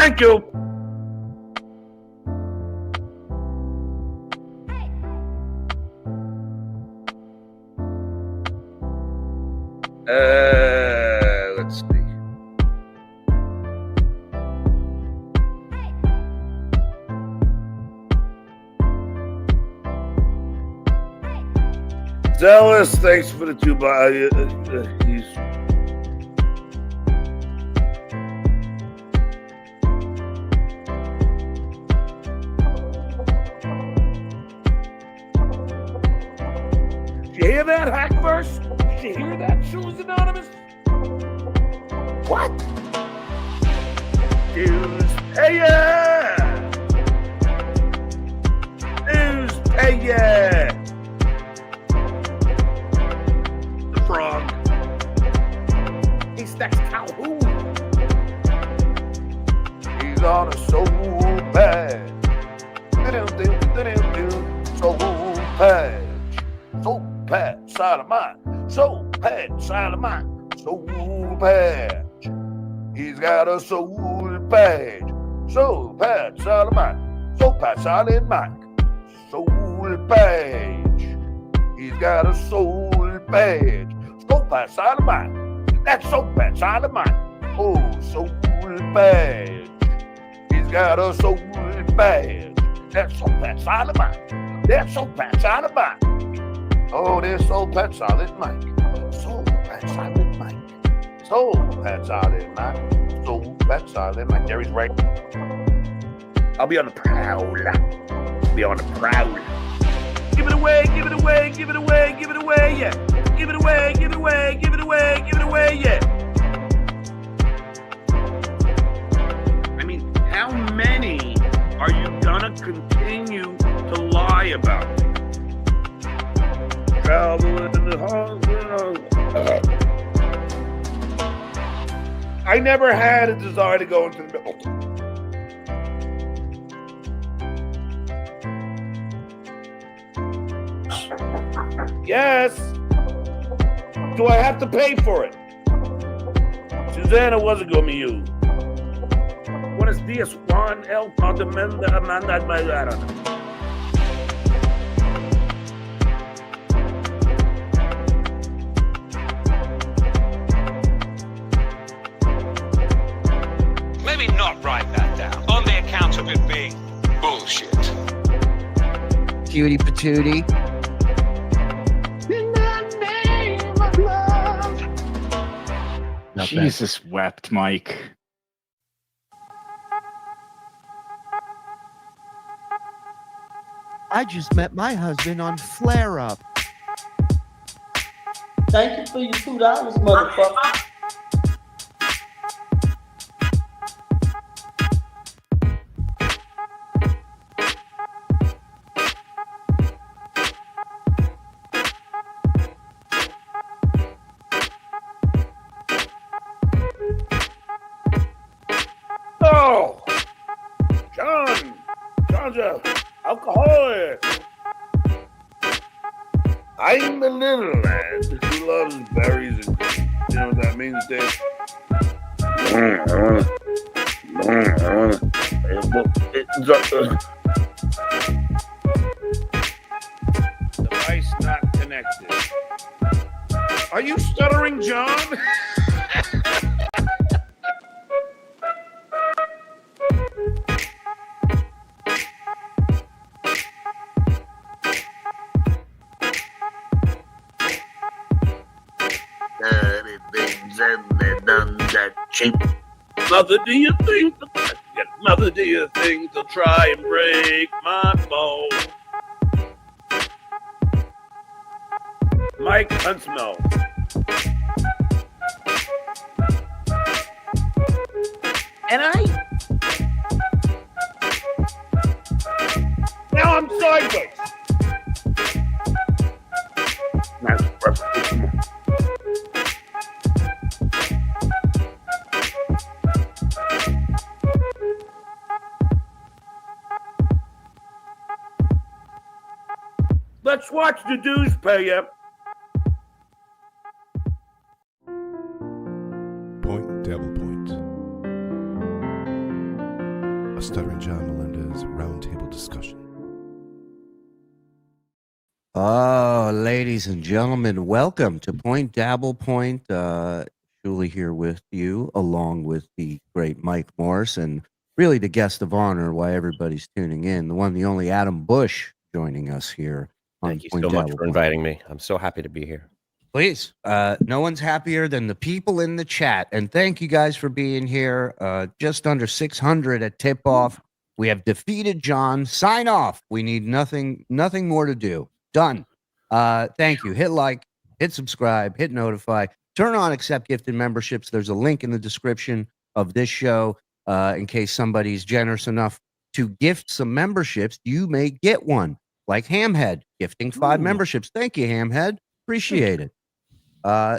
Thank you. Let's see. Zealous, thanks for the 2 bucks. He's Did you hear that, hack verse? Did you hear that, Shoes Anonymous? What? Dues payer! Dues payer! The frog. He stacks Calhoun. He's on a soul patch. Soul patch. Soul patch, side of mine. Soul patch, side of mine. Soul patch. He's got a soul patch. Soul patch, side of mine. Soul patch, side of mine. Soul patch. He's got a soul patch. Soul patch, side of mine. That's soul patch, side of mine. Oh, soul patch. He's got a soul patch. That's soul patch, side of mine. That's soul patch, side of mine. Oh, there's soul patch, solid Mike. Soul patch, solid Mike. Soul patch, solid Mike. Soul patch, solid Mike. Jerry's right. I'll be on the prowl. Be on the prowl. Give it away, give it away, give it away, give it away, yeah. Give it away, give it away, give it away, give it away, yeah. I mean, how many are you gonna continue to lie about? Travel in the hospital. I never had a desire to go into the middle. Yes. Do I have to pay for it? Susanna wasn't going to be you. Buenos dias, Juan El Condimenta Amanda. I don't know. Maybe not write that down on the account of it being bullshit. Cutie patootie. Not Jesus bad. Wept, Mike. I just met my husband on Flare Up. Thank you for your $2, motherfucker. Oh, John's a alcoholic. I'm the little lad who loves berries and cream. You know what that means, Dave? Device not connected. Are you Stuttering John? Mother, do you think they'll try and break my phone? Mike Huntsmill. And now I'm sideways. Let's watch the dues pay up. Point DabblePoint. Stuttering John Melendez roundtable discussion. Oh, ladies and gentlemen, welcome to Point DabblePoint. Shuli here with you, along with the great Mike Morse, and really the guest of honor why everybody's tuning in, the one, the only Adam Bush joining us here. Thank you so much for inviting me. I'm so happy to be here. Please. No one's happier than the people in the chat. And thank you guys for being here. Just under 600 at tip-off. We have defeated John. Sign off. We need nothing more to do. Done. Thank you. Hit like, hit subscribe, hit notify. Turn on accept gifted memberships. There's a link in the description of this show in case somebody's generous enough to gift some memberships. You may get one, like Hamhead, gifting 5 memberships. Thank you, Hamhead. Appreciate it.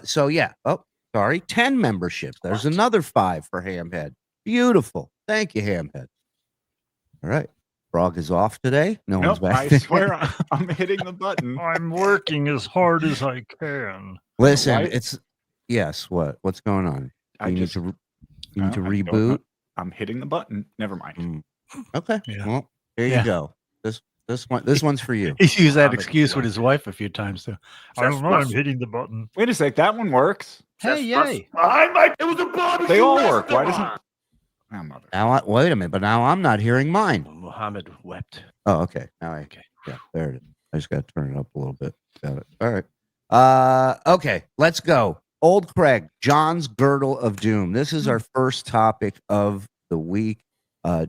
So yeah. Oh, sorry. 10 memberships. There's another 5 for Hamhead. Beautiful. Thank you, Hamhead. All right. Frog is off today. No one's back. I swear I'm hitting the button. I'm working as hard as I can. Listen, it's yes. What's going on? I You need just to I don't reboot. know. I'm hitting the button. Never mind. Okay. Yeah. Well, here you go. This one's for you. He's used that excuse with his wife a few times too. I don't know. I'm hitting the button. Wait a sec. That one works. Hey, yay! Behind Mike, it was a barbecue. They all work. Why restaurant. doesn't? Oh, mother. Now, wait a minute, but now I'm not hearing mine. Muhammad wept. Oh, okay. Now yeah, there it is. I just got to turn it up a little bit. Got it. All right. Okay, let's go. Old Craig, John's Girdle of Doom. This is our first topic of the week.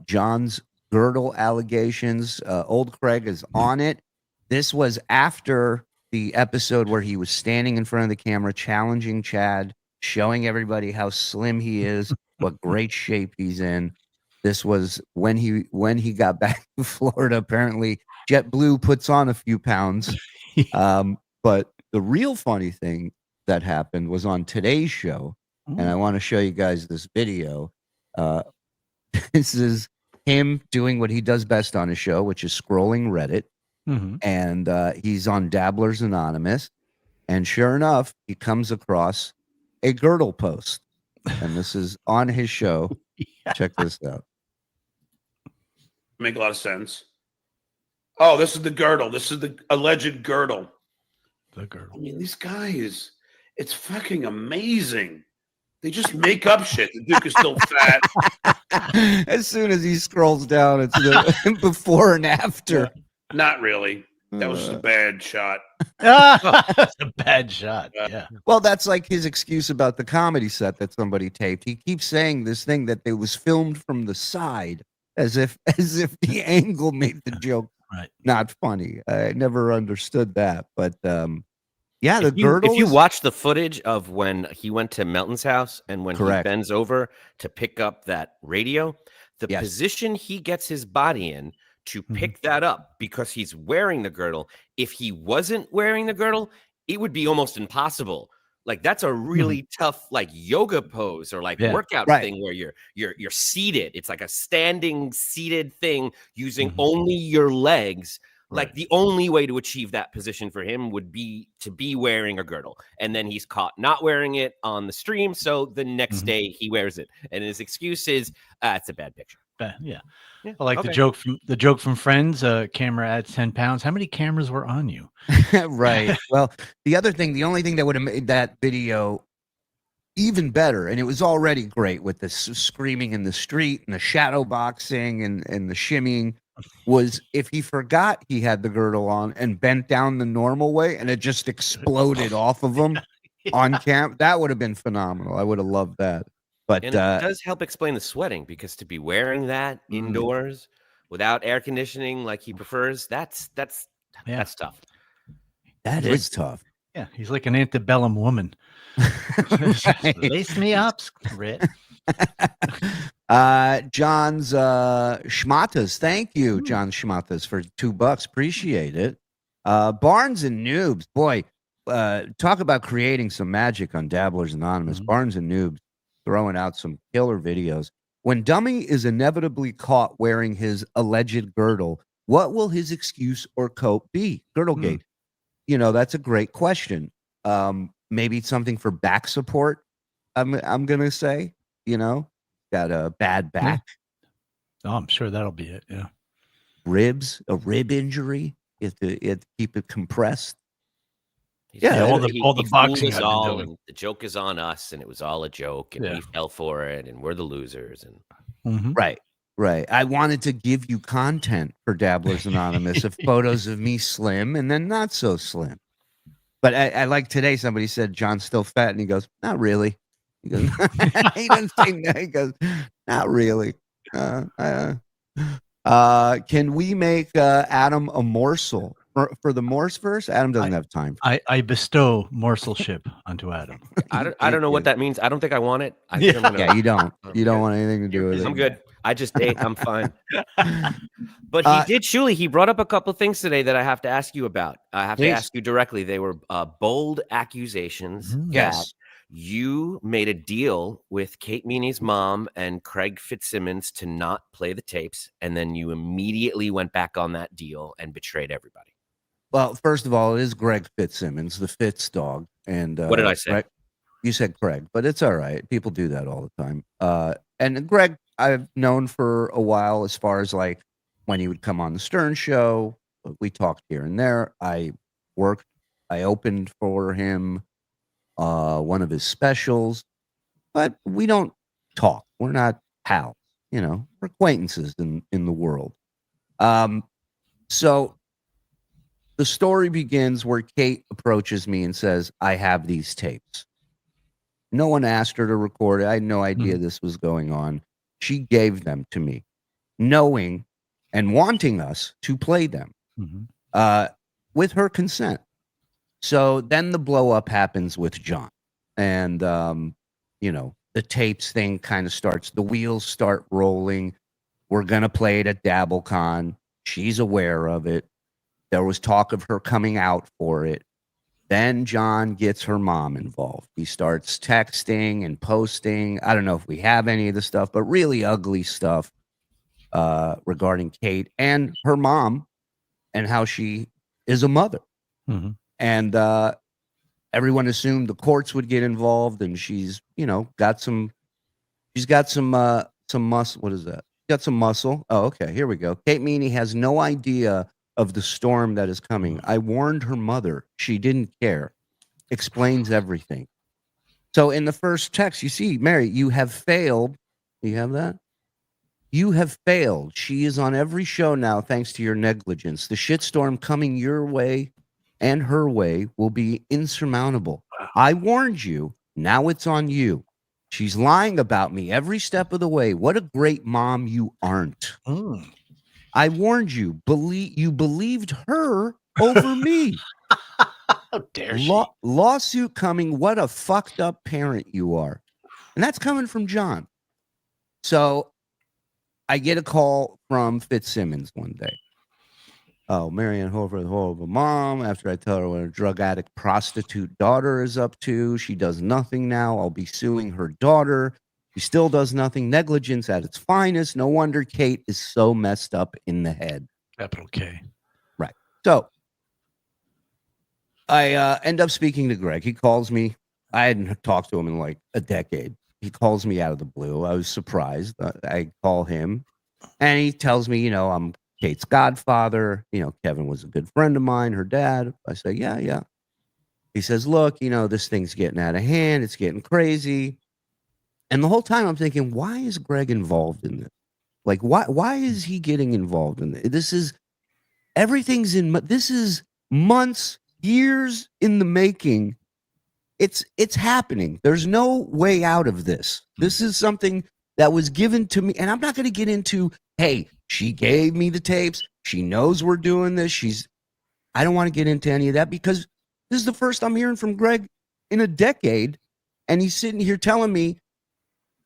John's girdle allegations. Old Craig is on it. This was after the episode where he was standing in front of the camera, challenging Chad, showing everybody how slim he is, what great shape he's in. This was when he got back to Florida. Apparently, JetBlue puts on a few pounds. But the real funny thing that happened was on today's show, and I want to show you guys this video. This is him doing what he does best on his show, which is scrolling Reddit. And he's on Dabblers Anonymous. And sure enough, he comes across a girdle post. And this is on his show. Check this out. Make a lot of sense. Oh, this is the girdle. This is the alleged girdle. The girdle. I mean, these guys, it's fucking amazing. They just make up shit. The Duke is still fat. As soon as he scrolls down, it's the before and after. Not really. That was just a bad shot. That's a bad shot. Yeah. Well, that's like his excuse about the comedy set that somebody taped. He keeps saying this thing that it was filmed from the side, as if the angle made the joke not funny. I never understood that, but yeah, the girdle. If you watch the footage of when he went to Melton's house and when Correct. he bends over to pick up that radio, the position he gets his body in to pick that up, because he's wearing the girdle. If he wasn't wearing the girdle, it would be almost impossible. Like, that's a really tough, like, yoga pose or like workout thing where you're seated. It's like a standing seated thing using only your legs. Like, the only way to achieve that position for him would be to be wearing a girdle. And then he's caught not wearing it on the stream. So the next day he wears it. And his excuse is, it's a bad picture. Yeah. I like the joke from Friends. Camera adds 10 pounds. How many cameras were on you? Right. Well, the only thing that would have made that video even better, and it was already great with the screaming in the street and the shadow boxing and the shimmying, was if he forgot he had the girdle on and bent down the normal way and it just exploded off of him on camp. That would have been phenomenal. I would have loved that. But and it does help explain the sweating, because to be wearing that indoors without air conditioning like he prefers, that's tough. That is tough. Yeah, he's like an antebellum woman. Lace me up, Rit. John's Schmatas. Thank you, John Schmatas, for $2. Appreciate it. Barnes and Noobs. Boy, talk about creating some magic on Dabblers Anonymous. Barnes and Noobs throwing out some killer videos. When Dummy is inevitably caught wearing his alleged girdle, what will his excuse or cope be? Girdlegate. You know, that's a great question. Maybe it's something for back support. I'm gonna say, you know, got a bad back. Oh, I'm sure that'll be it. Yeah. Ribs, a rib injury. You have to keep it compressed. Yeah, all the fooled boxing us I've been all, doing. and the joke is on us, and it was all a joke, and Yeah. we fell for it, and we're the losers. And Right. I wanted to give you content for Dabblers Anonymous of photos of me slim and then not so slim. But I like today somebody said John's still fat, and he goes, not really. He goes, he doesn't say that. He goes, not really. Can we make Adam a morsel for the Morse verse? Adam doesn't have time. I bestow morselship onto Adam. I don't know what that means. I don't think I want it. I think I'm gonna, Yeah, you don't. You don't want anything to do with it. I'm good. I just ate. I'm fine. But he did, Shuli. He brought up a couple of things today that I have to ask you about. I have to ask you directly. They were bold accusations that you made a deal with Kate Meany's mom and Craig Fitzsimmons to not play the tapes, and then you immediately went back on that deal and betrayed everybody. Well, first of all, it is Greg Fitzsimmons, the Fitz dog. And what did I say? You said Craig, but it's all right. People do that all the time. And Greg, I've known for a while, as far as like when he would come on the Stern Show. We talked here and there. I opened for him one of his specials, but we don't talk. We're not pals, we're acquaintances in the world. So the story begins where Kate approaches me and says, I have these tapes. No one asked her to record it. I had no idea this was going on. She gave them to me, knowing and wanting us to play them with her consent. So then the blow up happens with John. And, the tapes thing kind of starts. The wheels start rolling. We're going to play it at DabbleCon. She's aware of it. There was talk of her coming out for it. Then John gets her mom involved. He starts texting and posting. I don't know if we have any of the stuff, but really ugly stuff regarding Kate and her mom and how she is a mother. And everyone assumed the courts would get involved, and she's got some muscle. What is that? Got some muscle. Oh, okay. Here we go. Kate Meany has no idea of the storm that is coming. I warned her mother. She didn't care. Explains everything. So in the first text, you see, Mary, you have failed. Do you have that? You have failed. She is on every show now thanks to your negligence. The shitstorm coming your way and her way will be insurmountable. I warned you. Now it's on you. She's lying about me every step of the way. What a great mom you aren't. I warned you. You believed her over me. How dare she? Lawsuit coming. What a fucked up parent you are. And that's coming from John. So I get a call from Fitzsimmons one day. Oh, Marianne Hofer, the horrible mom. After I tell her what a drug addict prostitute daughter is up to, she does nothing now. I'll be suing her daughter. She still does nothing. Negligence at its finest. No wonder Kate is so messed up in the head. Capital K. Right. So I end up speaking to Greg. He calls me. I hadn't talked to him in like a decade. He calls me out of the blue. I was surprised. I call him, and he tells me, I'm Kate's godfather. Kevin was a good friend of mine, her dad. I say, yeah. He says, look, this thing's getting out of hand. It's getting crazy. And the whole time I'm thinking, why is Greg involved in this? Like, why is he getting involved in this? This is months, years in the making. It's happening. There's no way out of this. This is something that was given to me. And I'm not going to get into, hey, she gave me the tapes. She knows we're doing this. I don't want to get into any of that because this is the first I'm hearing from Greg in a decade. And he's sitting here telling me,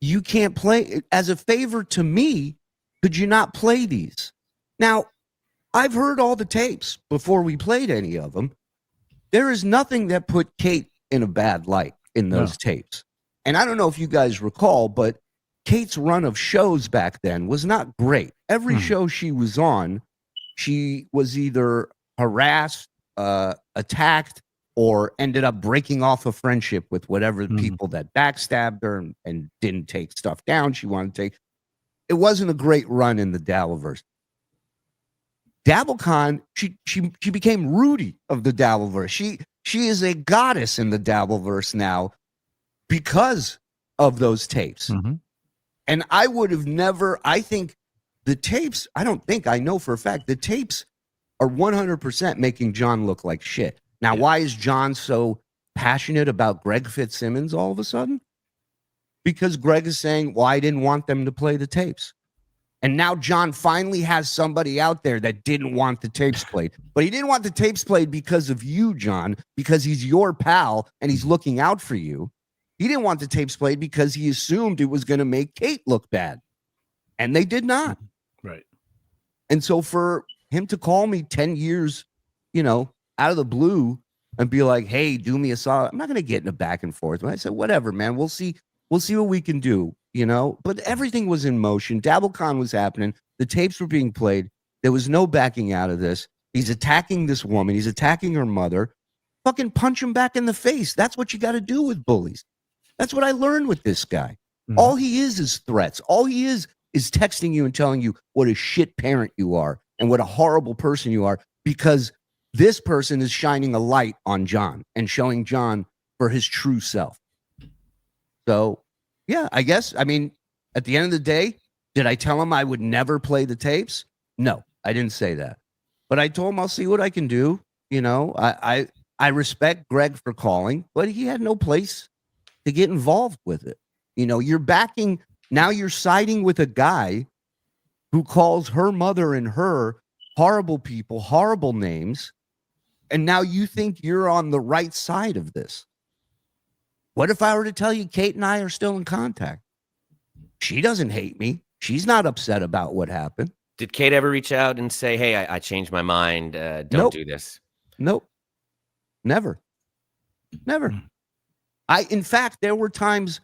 you can't play as a favor to me. Could you not play these? Now, I've heard all the tapes before we played any of them. There is nothing that put Kate in a bad light in those tapes. And I don't know if you guys recall, but Kate's run of shows back then was not great. Every show she was on, she was either harassed, attacked, or ended up breaking off a friendship with whatever people that backstabbed her and didn't take stuff down she wanted to take. it wasn't a great run in the Dabbleverse. DabbleCon, she became Rudy of the Dabbleverse. She is a goddess in the Dabbleverse now because of those tapes. Mm-hmm. And I would have never, I think the tapes, I know for a fact, the tapes are 100% making John look like shit. Now, why is John so passionate about Greg Fitzsimmons all of a sudden? Because Greg is saying, well, I didn't want them to play the tapes. And now John finally has somebody out there that didn't want the tapes played. But he didn't want the tapes played because of you, John, because he's your pal and he's looking out for you. He didn't want the tapes played because he assumed it was going to make Kate look bad. And they did not. Right. And so for him to call me 10 years, out of the blue and be like, hey, do me a solid. I'm not going to get in a back and forth. And I said, whatever, man, we'll see what we can do, but everything was in motion. DabbleCon was happening. The tapes were being played. There was no backing out of this. He's attacking this woman. He's attacking her mother. Fucking punch him back in the face. That's what you got to do with bullies. That's what I learned with this guy. Mm-hmm. All he is threats. All he is texting you and telling you what a shit parent you are and what a horrible person you are, because this person is shining a light on John and showing John for his true self. So, yeah, I guess, at the end of the day, did I tell him I would never play the tapes? No, I didn't say that. But I told him I'll see what I can do. I respect Greg for calling, but he had no place to get involved with it. Now you're siding with a guy who calls her mother and her horrible people, horrible names, and now you think you're on the right side of this. What if I were to tell you Kate and I are still in contact? She doesn't hate me. She's not upset about what happened. Did Kate ever reach out and say, hey, I changed my mind, don't do this? Nope. Never. In fact, there were times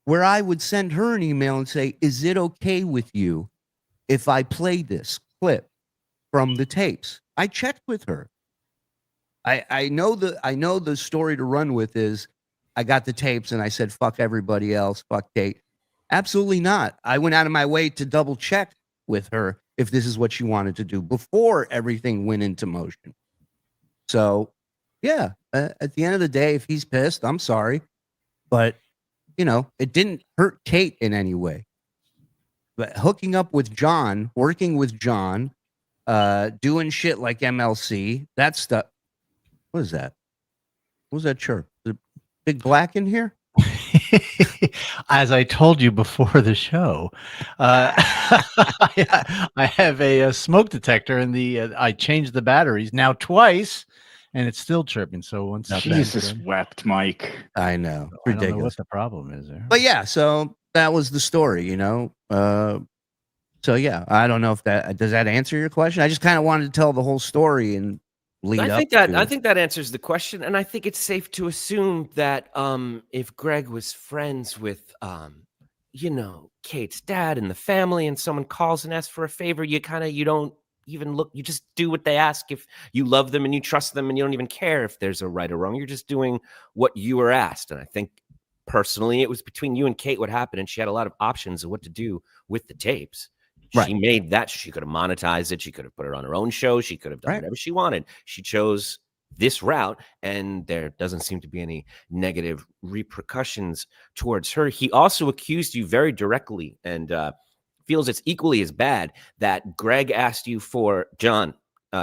where I would send her an email and say, is it okay with you if I play this clip from the tapes? I checked with her. I know the story to run with is I got the tapes and I said, fuck everybody else, fuck Kate. Absolutely not. I went out of my way to double check with her if this is what she wanted to do before everything went into motion. So, yeah, at the end of the day, if he's pissed, I'm sorry. But, it didn't hurt Kate in any way. But hooking up with John, working with John, doing shit like MLC, that stuff. What is that? What was that chirp? Big Black in here? As I told you before the show, I have a smoke detector, and I changed the batteries now twice, and it's still chirping. So once Jesus wept, Mike. I know, I ridiculous. don't know what the problem is there. But yeah, so that was the story, So yeah, I don't know if does that answer your question. I just kind of wanted to tell the whole story and I think that answers the question, and I think it's safe to assume that if Greg was friends with Kate's dad and the family, and someone calls and asks for a favor, you don't even look, you just do what they ask. If you love them and you trust them and you don't even care if there's a right or wrong, you're just doing what you were asked. And I think personally it was between you and Kate what happened, and she had a lot of options of what to do with the tapes. Right. She made that. She could have monetized it. She could have put it on her own show. She could have done whatever she wanted. She chose this route, and there doesn't seem to be any negative repercussions towards her. He also accused you very directly and feels it's equally as bad that Greg asked you for, John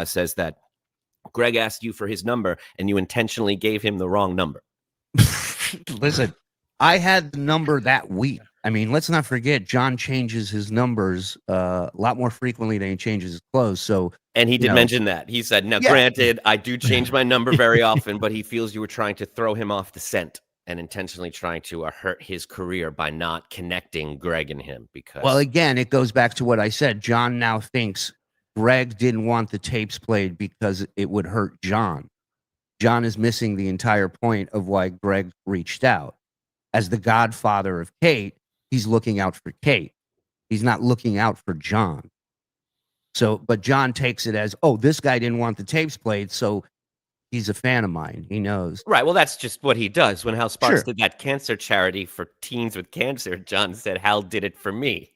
says that Greg asked you for his number and you intentionally gave him the wrong number. Listen, I had the number that week. Let's not forget, John changes his numbers a lot more frequently than he changes his clothes. And he did mention that. He said, now, granted, I do change my number very often, but he feels you were trying to throw him off the scent and intentionally trying to hurt his career by not connecting Greg and him. Well, again, it goes back to what I said. John now thinks Greg didn't want the tapes played because it would hurt John. John is missing the entire point of why Greg reached out. As the godfather of Kate, he's looking out for Kate. He's not looking out for John. But John takes it as, oh, this guy didn't want the tapes played, so he's a fan of mine. He knows. Right. Well, that's just what he does. When Hal Sparks did that cancer charity for teens with cancer, John said, Hal did it for me.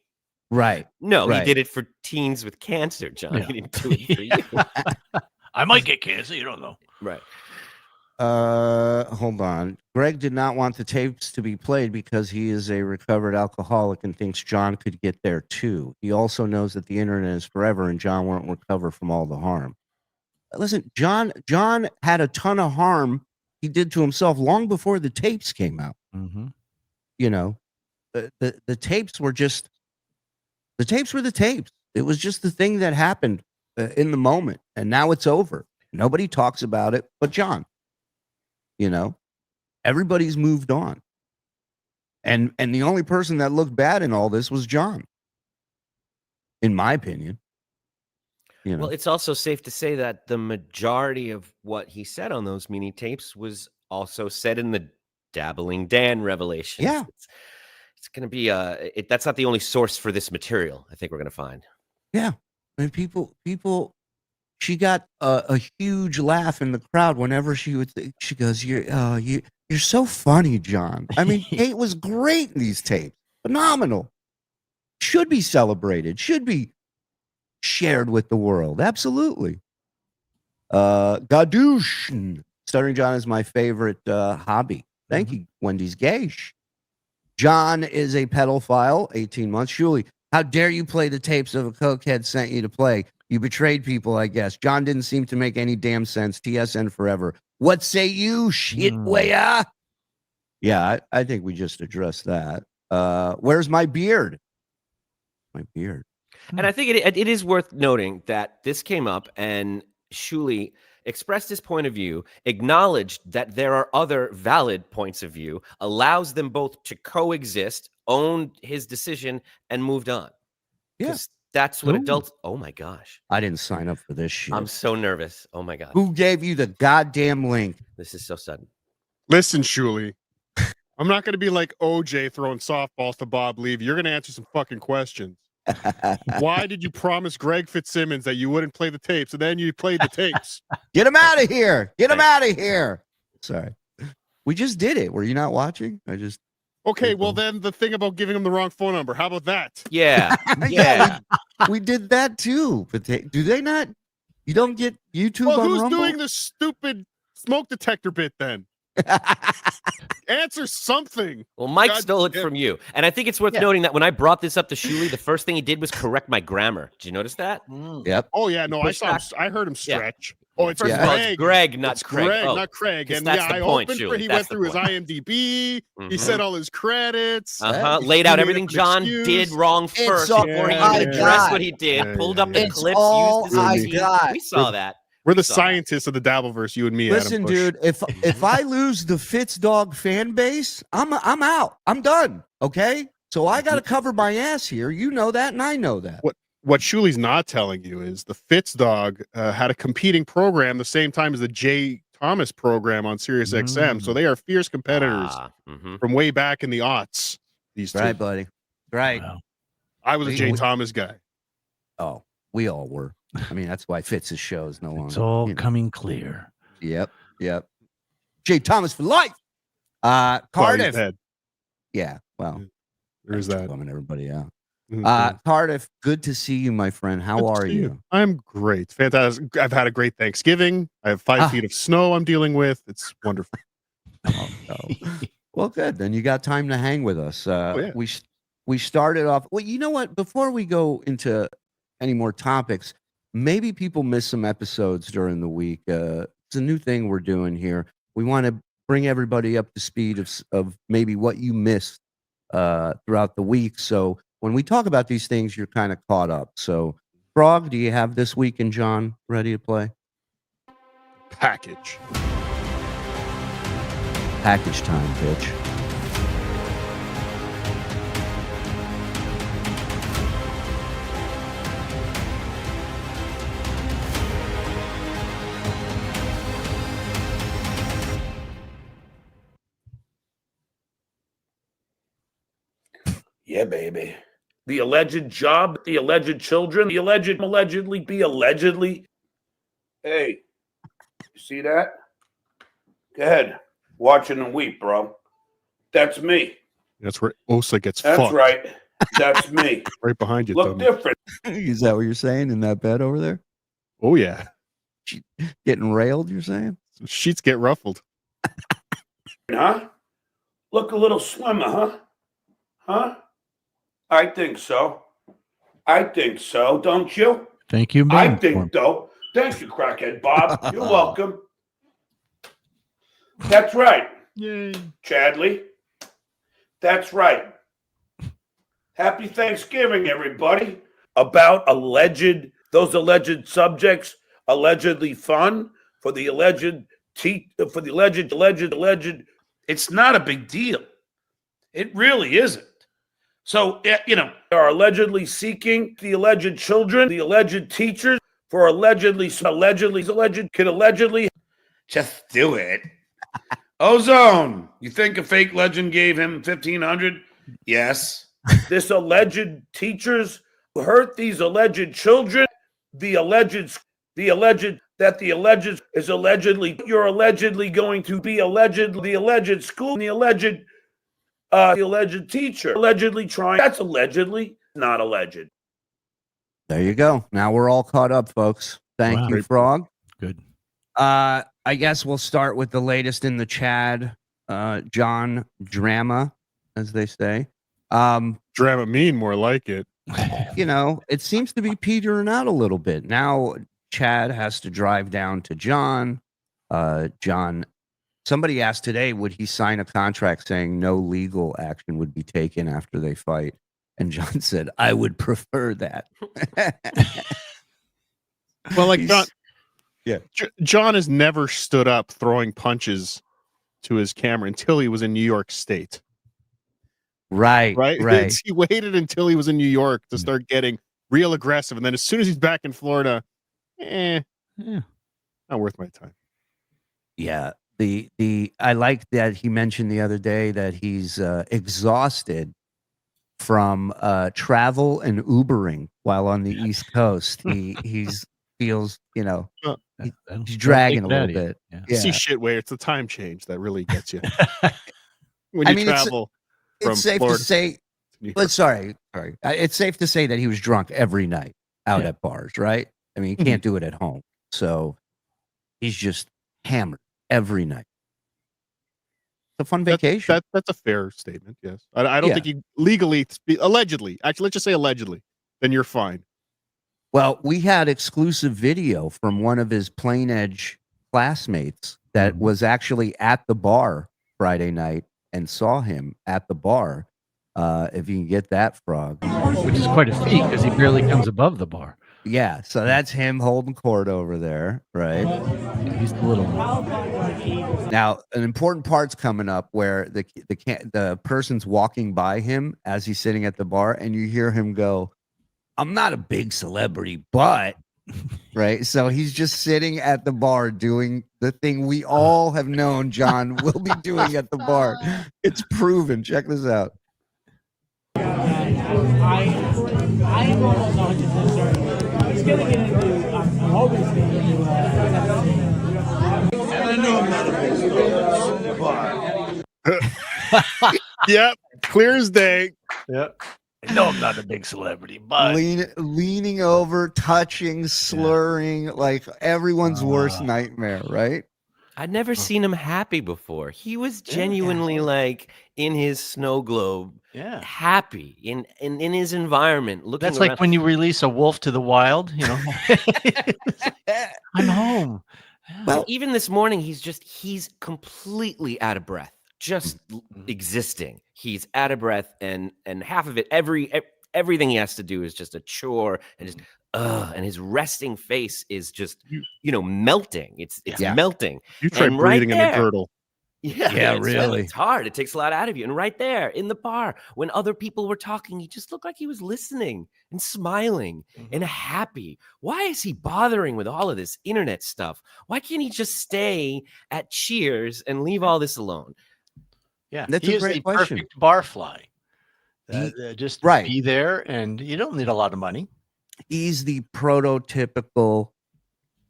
Right. No, Right. he did it for teens with cancer, John. Yeah. He didn't do it for you. I might get cancer. You don't know. Right. Hold on. Greg did not want the tapes to be played because he is a recovered alcoholic and thinks John could get there too. He also knows that the internet is forever and John won't recover from all the harm. Listen, John had a ton of harm he did to himself long before the tapes came out. Mm-hmm. You know, the tapes were just the tapes were the tapes. It was just the thing that happened in the moment, and now it's over. Nobody talks about it but John. You know, everybody's moved on. And the only person that looked bad in all this was John, in my opinion. You know. Well, it's also safe to say that the majority of what he said on those mini tapes was also said in the Dabbling Dan revelations. Yeah. It's going to be that's not the only source for this material. I think we're going to find. Yeah. And people she got a huge laugh in the crowd whenever she goes, you're so funny, John. I mean, Kate was great in these tapes. Phenomenal. Should be celebrated. Should be shared with the world. Absolutely. Gadoosh. Stuttering John is my favorite hobby. Thank you, Wendy's Gage. John is a pedophile, 18 months. Shuli, how dare you play the tapes of a cokehead sent you to play? You betrayed people, I guess. John didn't seem to make any damn sense. TSN forever. What say you, shitwaya? Yeah, I think we just addressed that. Where's my beard? My beard. And I think it is worth noting that this came up and Shuli expressed his point of view, acknowledged that there are other valid points of view, allows them both to coexist, owned his decision, and moved on. Yeah. That's what adults. Oh my gosh. I didn't sign up for this shit. I'm so nervous. Oh my God. Who gave you the goddamn link? This is so sudden. Listen, Shuli, I'm not going to be like OJ throwing softballs to Bob Levy. You're going to answer some fucking questions. Why did you promise Greg Fitzsimmons that you wouldn't play the tapes, and then you played the tapes? Get him out of here. Get him out of here. Sorry. We just did it. Were you not watching? Okay, well, then the thing about giving him the wrong phone number, how about that? Yeah. Yeah. we did that too. But do they not? You don't get YouTube Well, on who's Rumble? doing the stupid smoke detector bit then? Answer something. Well, Mike God stole it damn. from you. And I think it's worth noting that when I brought this up to Shuli, the first thing he did was correct my grammar. Did you notice that? Yep. Oh, yeah, no, I Pushed saw him, back. I heard him Yeah. stretch. Oh, it's First of all, it's Greg, not It's Craig. Greg, Oh, not Craig. 'cause And that's yeah, the I point, opened for Shuli. he That's went the through his point. IMDb. Mhm. He said all his credits. Laid out He made everything up an John excuse. did wrong first all before he I even addressed got. what he did. Yeah, Pulled yeah, up the yeah. It's clips. all used his I team. got. We saw that. We're the saw that. scientists of the Dabbleverse, you and me. Listen, Adam Bush. dude, if I lose the Fitz dog fan base, I'm out. I'm done. Okay? So I got to cover my ass here. You know that, and I know that. What Shuli's not telling you is the Fitz dog had a competing program the same time as the Jay Thomas program on Sirius XM. So they are fierce competitors from way back in the aughts. These two. Right, buddy. Right. Wow. I was a Jay Thomas guy. Oh, we all were. I mean, that's why Fitz's show is no longer. It's all you know. coming clear. Yep. Jay Thomas for life. Well, he's Cardiff. dead. Yeah. Well, There's thanks for that. bumming everybody out. Mhm. Cardiff, good to see you, my friend. How Good to are see you? I'm great. Fantastic. I've had a great Thanksgiving. I have 5 feet of snow I'm dealing with. It's wonderful. Oh, no. Well, good. Then you got time to hang with us. Yeah. We started off. Well, you know what? Before we go into any more topics, maybe people missed some episodes during the week. It's a new thing we're doing here. We want to bring everybody up to speed of maybe what you missed throughout the week. So when we talk about these things, you're kind of caught up. So, Frog, do you have This Week in John ready to play? Package. Package time, bitch. Yeah, baby. The alleged job, the alleged children, the allegedly. Hey, you see that? Go ahead. Watch it and weep, bro. That's me. That's where Osa gets That's fucked. right. That's me. Right behind you. Look Tony. different. Is that what you're saying in that bed over there? Oh yeah. Getting railed, you're saying? Sheets get ruffled. Huh? Look a little slimmer, huh? Huh? I think so. I think so, don't you? Thank you, I man. think so. Thank you, crackhead Bob. You're welcome. That's right, Yay. Chadley. That's right. Happy Thanksgiving, everybody. About those alleged subjects, allegedly fun for the alleged. It's not a big deal. It really isn't. So, are allegedly seeking the alleged children, the alleged teachers for allegedly just do it. Ozone, you think a fake legend gave him 1,500? Yes. This alleged teachers who hurt these alleged children, the alleged is allegedly, you're allegedly going to be the alleged school, the alleged teacher, allegedly trying. That's allegedly, not alleged. There you go. Now we're all caught up, folks. Thank you, Frog. Good. I guess we'll start with the latest in the Chad, John drama, as they say. Dramamine, more like it. It seems to be petering out a little bit. Now Chad has to drive down to John. Somebody asked today, would he sign a contract saying no legal action would be taken after they fight? And John said, I would prefer that. Well, like John, yeah. John has never stood up throwing punches to his camera until he was in New York State. Right. He waited until he was in New York to start getting real aggressive. And then as soon as he's back in Florida, not worth my time. Yeah. I like that he mentioned the other day that he's exhausted from travel and Ubering while on the East Coast. He's feels, he's dragging a little bit. Yeah. See shit where it's the time change that really gets you. When you travel from it's safe Florida to say, but sorry. It's safe to say that he was drunk every night out at bars, right? I mean, he can't do it at home. So he's just hammered every night. It's a fun vacation. That's a fair statement. Yes. I don't think he legally, allegedly, actually, let's just say allegedly, then you're fine. Well, we had exclusive video from one of his Plain Edge classmates that was actually at the bar Friday night and saw him at the bar. If you can get that, Frog. Which is quite a feat because he barely comes above the bar. Yeah, so that's him holding court over there, right? He's the little one. Now, an important part's coming up where the person's walking by him as he's sitting at the bar, and you hear him go, I'm not a big celebrity, but, right? So he's just sitting at the bar doing the thing we all have known John will be doing at the bar. It's proven. Check this out. I am almost 100% certain. He's going to get into, I'm hoping he's going to get into, And I know I'm not a big celebrity, but Yep. Clear as day. Yep. I know I'm not a big celebrity, but Leaning over, touching, slurring, like everyone's worst nightmare, right? I'd never seen him happy before. He was genuinely like in his snow globe, happy in his environment. Looking that's around. like when you release a wolf to the wild, I'm home. Well, even this morning, he's completely out of breath, just existing. He's out of breath, and half of it, everything he has to do is just a chore, and just and his resting face is just melting. It's melting. You try breathing in a girdle. Yeah, really. It's hard. It takes a lot out of you. And right there in the bar, when other people were talking, he just looked like he was listening and smiling and happy. Why is he bothering with all of this internet stuff? Why can't he just stay at Cheers and leave all this alone? Yeah, that's he a is great the question. perfect barfly. Just be there, and you don't need a lot of money. He's the prototypical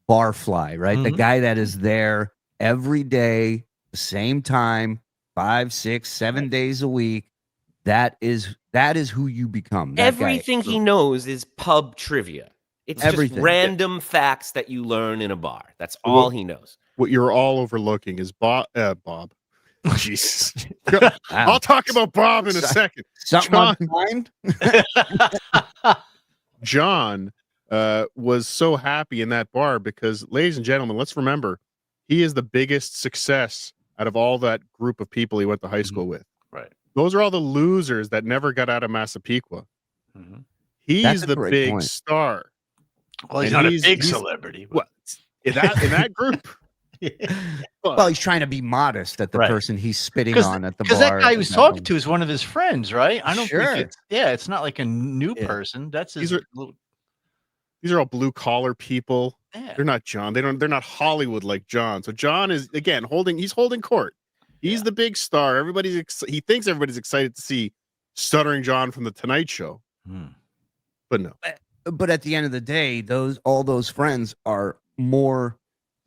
barfly, right? The guy that is there every day, the same time, 5, 6, 7 days a week, That is who you become. That guy. Everything he knows is pub trivia. It's Everything. just random facts that you learn in a bar. That's all he knows. What you're all overlooking is Bob. Jesus. Wow. I'll talk about Bob in a second. Something on mind? John was so happy in that bar because, ladies and gentlemen, let's remember, he is the biggest success out of all that group of people he went to high school with. Right. Those are all the losers that never got out of Massapequa. Mhm. He's That's a the great big point. star. Well, he's And not a big celebrity. Well, in that group. Well, he's trying to be modest at the Right. person he's spitting on at the bar. Because that guy he was at that talking moment. to is one of his friends, right? I don't Sure. think it's not like a new person. That's his These are all blue collar people. Yeah. They're not John. They're not Hollywood like John. So John is again he's holding court. He's the big star. He thinks everybody's excited to see Stuttering John from the Tonight Show. But no. But at the end of the day, all those friends are more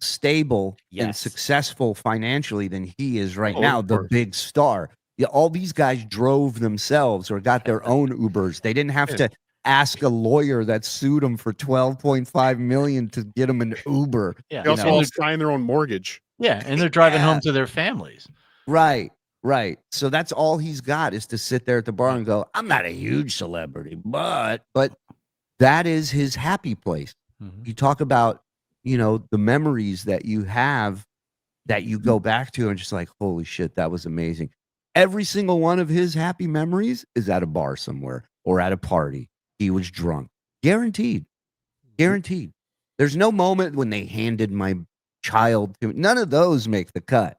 stable and successful financially than he is right now, the big star. Yeah, all these guys drove themselves or got their own Ubers. They didn't have to ask a lawyer that sued them for $12.5 million to get them an Uber. Yeah. They also all sign their own mortgage. Yeah, and they're driving home to their families. Right. So that's all he's got is to sit there at the bar and go, I'm not a huge celebrity, but that is his happy place. You talk about, the memories that you have that you go back to and just like, holy shit, that was amazing. Every single one of his happy memories is at a bar somewhere or at a party. He was drunk. Guaranteed. There's no moment when they handed my child to none of those make the cut.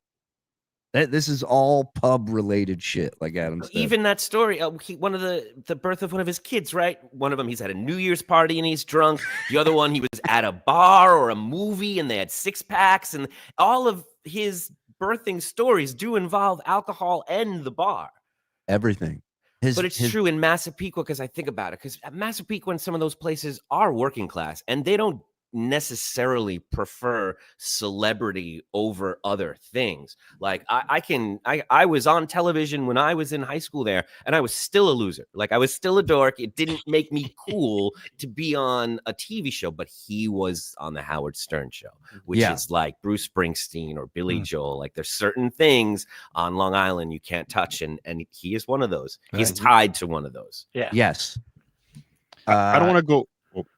This is all pub related shit, like Adam said. Even that story, one of the birth of one of his kids, right? One of them, he's at a New Year's party and he's drunk. The other one, he was at a bar or a movie and they had 6-packs. And all of his birthing stories do involve alcohol and the bar. Everything. But it's true in Massapequa, because I think about it, because Massapequa and some of those places are working class and they don't necessarily prefer celebrity over other things. Like I was on television when I was in high school there, and I was still a loser. Like I was still a dork. It didn't make me cool to be on a TV show, but he was on the Howard Stern show, which is like Bruce Springsteen or Billy Joel. Like there's certain things on Long Island you can't touch, and he is one of those. He's tied to one of those. Yeah. Yes. I don't want to go.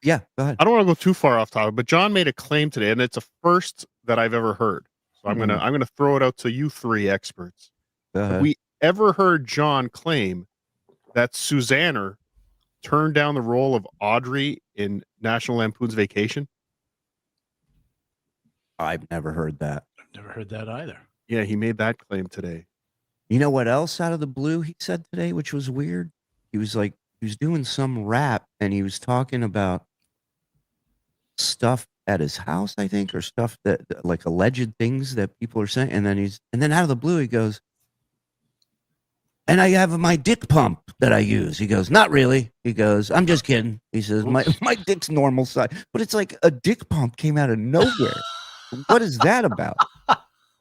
Yeah, go ahead. I don't want to go too far off topic, but John made a claim today, and it's a first that I've ever heard. So I'm gonna throw it out to you three experts. Have we ever heard John claim that Susanna turned down the role of Audrey in National Lampoon's Vacation? I've never heard that. I've never heard that either. Yeah, he made that claim today. You know what else out of the blue he said today, which was weird? He was doing some rap and he was talking about stuff at his house, I think, or stuff that like alleged things that people are saying. And then out of the blue, he goes, and I have my dick pump that I use. He goes, not really. He goes, I'm just kidding. He says, my dick's normal size. But it's like a dick pump came out of nowhere. What is that about?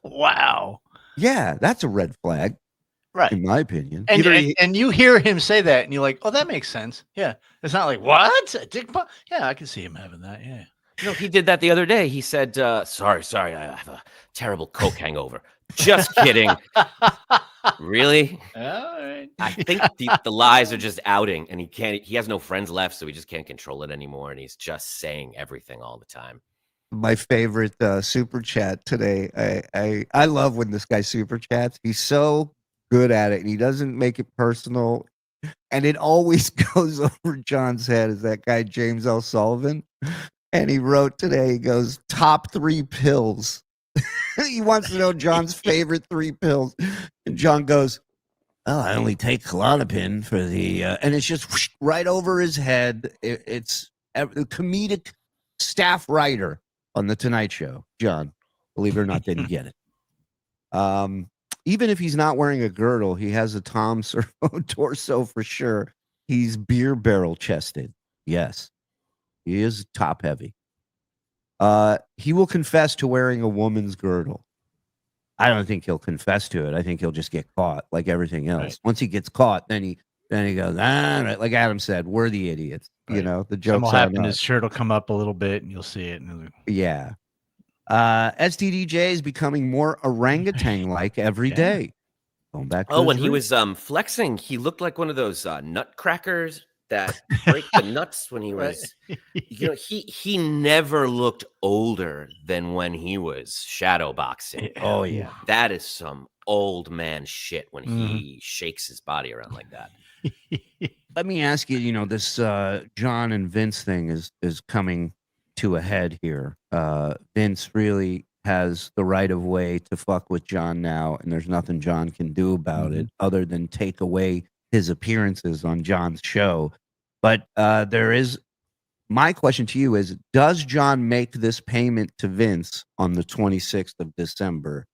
Wow. Yeah, that's a red flag. Right. In my opinion. And you hear him say that and you're like, oh, that makes sense. Yeah. It's not like, what? A dick pump? Yeah, I can see him having that. Yeah. He did that the other day. He said, sorry, I have a terrible coke hangover. Just kidding. Really? All right. I think the lies are just outing, and he has no friends left, so he just can't control it anymore, and he's just saying everything all the time. My favorite super chat today. I love when this guy super chats. He's so good at it, and he doesn't make it personal, and it always goes over John's head. Is that guy James L. Sullivan? And he wrote today, he goes, top 3 pills. He wants to know John's favorite 3 pills. And John goes, oh, I only take Klonopin for the, and it's just whoosh, right over his head. It's a comedic staff writer on The Tonight Show. John, believe it or not, didn't get it. Even if he's not wearing a girdle, he has a Tom Servo torso for sure. He's beer barrel chested. Yes. He is top heavy. He will confess to wearing a woman's girdle. I don't think he'll confess to it. I think he'll just get caught like everything else. Right. Once he gets caught, then he goes, right. Like Adam said, we're the idiots. You Right. know, the Something joke's will on happen. us. His shirt will come up a little bit, and you'll see it. And Yeah. STDJ is becoming more orangutan like every Yeah. day. Going back to Oh, his when he roots. was flexing, he looked like one of those nutcrackers that break the nuts when he was. You know, he never looked older than when he was shadow boxing. Oh yeah. That is some old man shit when he shakes his body around like that. Let me ask you, you know, this John and Vince thing is coming to a head here. Vince really has the right of way to fuck with John now, and there's nothing John can do about it other than take away his appearances on John's show. But my question to you is, does John make this payment to Vince on the 26th of December,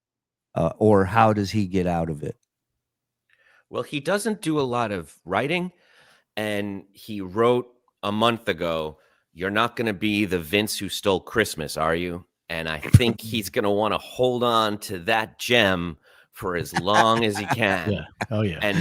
or how does he get out of it? Well, he doesn't do a lot of writing, and he wrote a month ago, "You're not going to be the Vince who stole Christmas, are you?" And I think he's going to want to hold on to that gem for as long as he can. Yeah. Oh yeah. And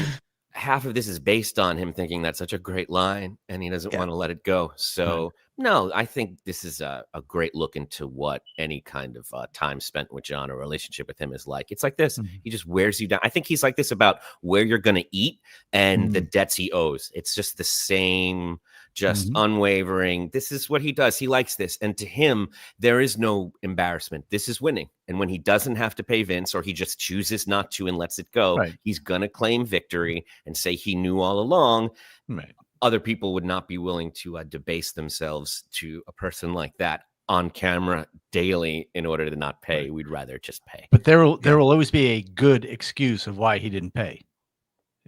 half of this is based on him thinking that's such a great line, and he doesn't want to let it go. So no, I think this is a great look into what any kind of time spent with John or relationship with him is like. It's like this. He just wears you down. I think he's like this about where you're going to eat and the debts he owes. It's just the same, just unwavering. This is what he does. He likes this. And to him, there is no embarrassment. This is winning. And when he doesn't have to pay Vince, or he just chooses not to and lets it go, he's going to claim victory and say he knew all along. Right. Other people would not be willing to debase themselves to a person like that on camera daily in order to not pay. We'd rather just pay. But there will always be a good excuse of why he didn't pay.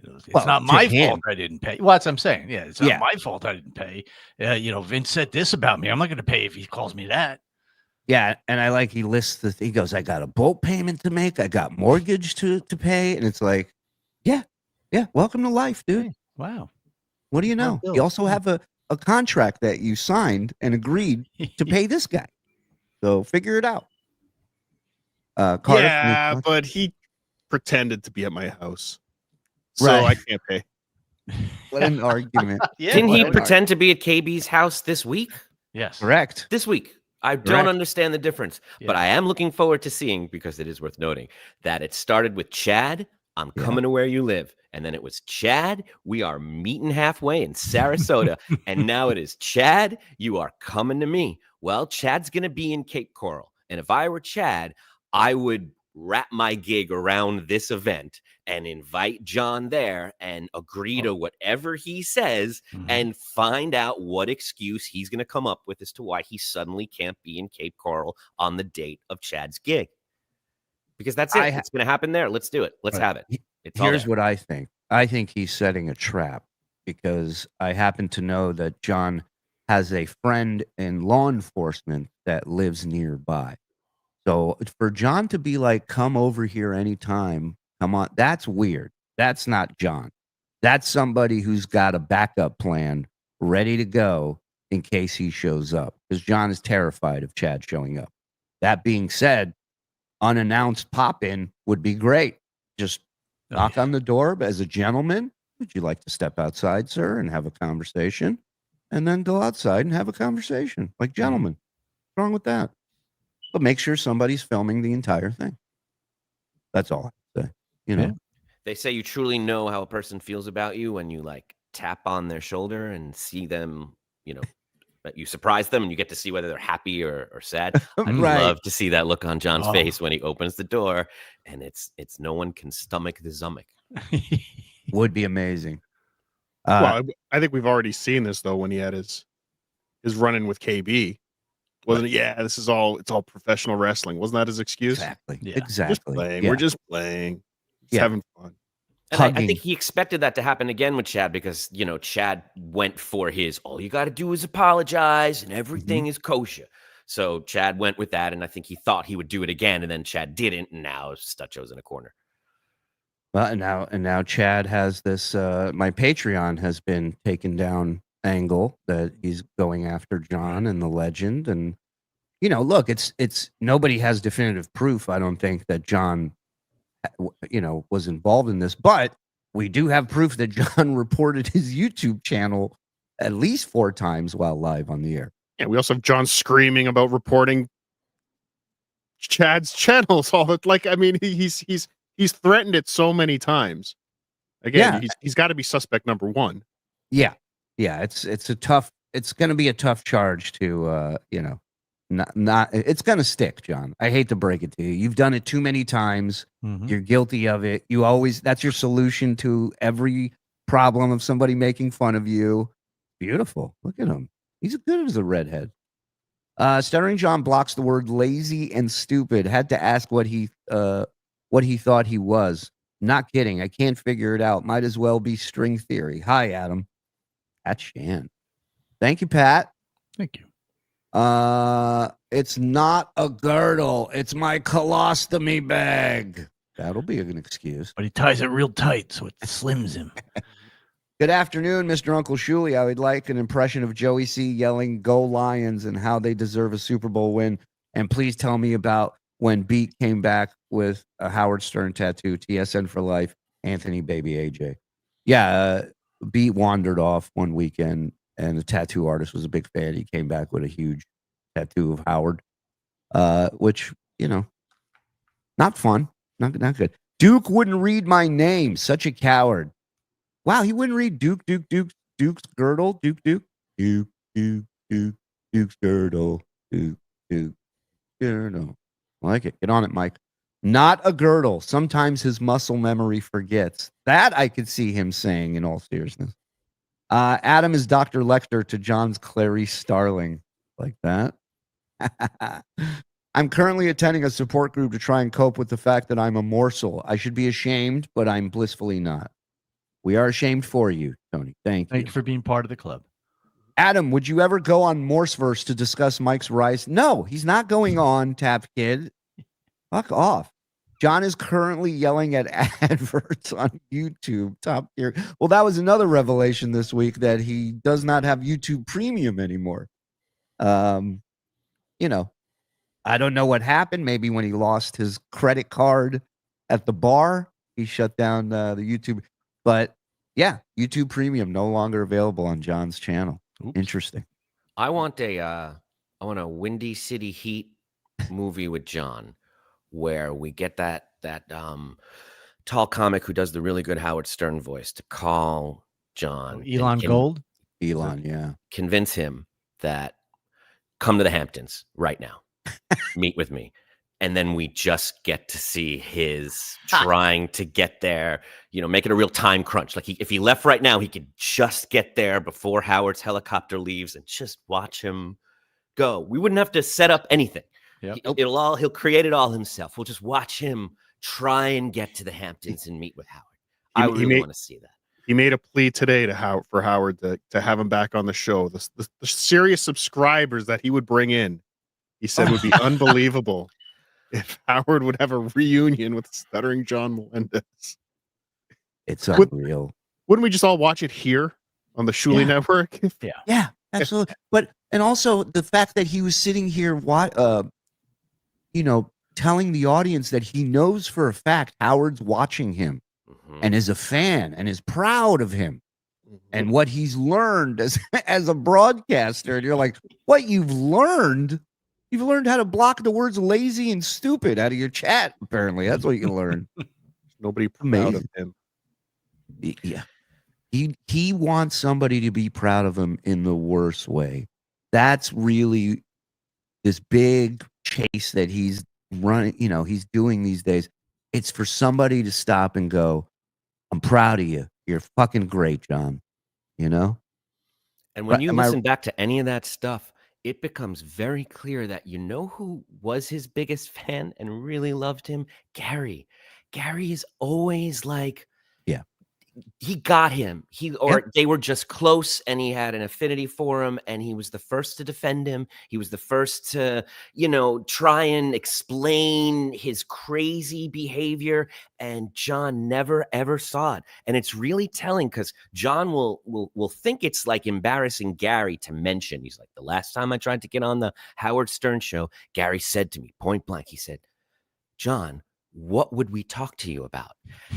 It's not my fault I didn't pay. Well, that's what I'm saying. Yeah, it's not my fault I didn't pay. Vince said this about me. I'm not going to pay if he calls me that. Yeah, and I like he lists he goes, I got a boat payment to make, I got mortgage to pay, and it's like, yeah, welcome to life, dude. Hey, wow. What do you know? You also have a contract that you signed and agreed to pay this guy. So figure it out. Cardiff, but he pretended to be at my house. So Right. I can't pay. What an argument. Didn't he pretend to be at KB's house this week? Yes. Correct. This week. I don't Correct. understand the difference, but I am looking forward to seeing, because it is worth noting, that it started with Chad, I'm coming to where you live. And then it was Chad, we are meeting halfway in Sarasota. And now it is Chad, you are coming to me. Well, Chad's going to be in Cape Coral. And if I were Chad, I would wrap my gig around this event and invite John there and agree to whatever he says and find out what excuse he's going to come up with as to why he suddenly can't be in Cape Coral on the date of Chad's gig. Because that's it. It's going to happen there. Let's do it. Let's have it. Here's what I think. I think he's setting a trap, because I happen to know that John has a friend in law enforcement that lives nearby. So for John to be like, come over here anytime, come on, that's weird. That's not John. That's somebody who's got a backup plan ready to go in case he shows up, because John is terrified of Chad showing up. That being said, unannounced pop-in would be great. Just knock on the door as a gentleman. Would you like to step outside, sir, and have a conversation? And then go outside and have a conversation like gentlemen. What's wrong with that? But make sure somebody's filming the entire thing. That's all I say. You know, They say you truly know how a person feels about you when you like tap on their shoulder and see them, that you surprise them and you get to see whether they're happy or sad. I'd love to see that look on John's face when he opens the door, and it's no one can stomach the zummick. Would be amazing. Well, I think we've already seen this though when he had his run-in with KB. Wasn't it? Yeah, it's all professional wrestling. Wasn't that his excuse? Exactly. Yeah. Exactly. Just playing. Yeah. We're just playing. Just having fun. And I think he expected that to happen again with Chad, because, Chad went for his, all you got to do is apologize and everything is kosher. So Chad went with that, and I think he thought he would do it again, and then Chad didn't, and now Stutcho's in a corner. Well, and now Chad has this. My Patreon has been taken down angle that he's going after John and the legend, and look, it's nobody has definitive proof. I don't think that John was involved in this, but we do have proof that John reported his YouTube channel at least 4 times while live on the air. Yeah, we also have John screaming about reporting Chad's channels. He's threatened it so many times. Again, he's got to be suspect number 1. Yeah, it's going to be a tough charge to it's going to stick, John. I hate to break it to you. You've done it too many times. Mhm. You're guilty of it. That's your solution to every problem of somebody making fun of you. Beautiful. Look at him. He's as good as a redhead. Stuttering John blocks the word lazy and stupid. Had to ask what he thought he was. Not kidding. I can't figure it out. Might as well be string theory. Hi, Adam. Pat Shan. Thank you, Pat. Thank you. It's not a girdle. It's my colostomy bag. That'll be an excuse. But he ties it real tight so it slims him. Good afternoon, Mr. Uncle Shuli. I would like an impression of Joey C yelling "Go Lions" and how they deserve a Super Bowl win. And please tell me about when Beat came back with a Howard Stern tattoo, TSN for life, Anthony Baby AJ. Yeah, Beat wandered off one weekend, and the tattoo artist was a big fan. He came back with a huge tattoo of Howard, which, not fun, not good. Duke wouldn't read my name. Such a coward. Wow, he wouldn't read Duke's girdle. Duke's girdle. Duke's girdle. I like it. Get on it, Mike. Not a girdle. Sometimes his muscle memory forgets. That I could see him saying in all seriousness. Adam is Dr. Lecter to John's Clarice Starling. Like that. I'm currently attending a support group to try and cope with the fact that I'm a morsel. I should be ashamed, but I'm blissfully not. We are ashamed for you, Tony. Thank you. Thank you for being part of the club. Adam, would you ever go on Morseverse to discuss Mike's rise? No, he's not going on, Tap Kid. Fuck off. John is currently yelling at adverts on YouTube. Top tier. Well, that was another revelation this week that he does not have YouTube Premium anymore. I don't know what happened. Maybe when he lost his credit card at the bar, he shut down the YouTube. But yeah, YouTube Premium no longer available on John's channel. Oops. Interesting. I want a Windy City Heat movie with John, where we get that tall comic who does the really good Howard Stern voice to call John. Elon Gold? Elon, yeah. Convince him that come to the Hamptons right now. Meet with me. And then we just get to see his trying to get there, make it a real time crunch. Like if he left right now, he could just get there before Howard's helicopter leaves and just watch him go. We wouldn't have to set up anything. Yep. He'll create it all himself. We'll just watch him try and get to the Hamptons and meet with Howard. I really want to see that. He made a plea today for Howard to have him back on the show. The serious subscribers that he would bring in, he said would be unbelievable if Howard would have a reunion with Stuttering John Melendez. It's unreal. Wouldn't we just all watch it here on the Shuli Network? Yeah, absolutely. And also the fact that he was sitting here, telling the audience that he knows for a fact Howard's watching him and is a fan and is proud of him and what he's learned as a broadcaster. And you're like, what you've learned? You've learned how to block the words lazy and stupid out of your chat, apparently. That's what you can learn. Nobody proud of him. Yeah. He wants somebody to be proud of him in the worst way. That's really this big chase that he's running, he's doing these days. It's for somebody to stop and go, I'm proud of you. You're fucking great, John. And when you listen back to any of that stuff, it becomes very clear that who was his biggest fan and really loved him? Gary. Gary is always like, he got him. They were just close, and he had an affinity for him, and he was the first to defend him. He was the first to, try and explain his crazy behavior, and John never ever saw it. And it's really telling because John will think it's like embarrassing Gary to mention. He's like, the last time I tried to get on the Howard Stern show, Gary said to me point blank, he said, John, what would we talk to you about?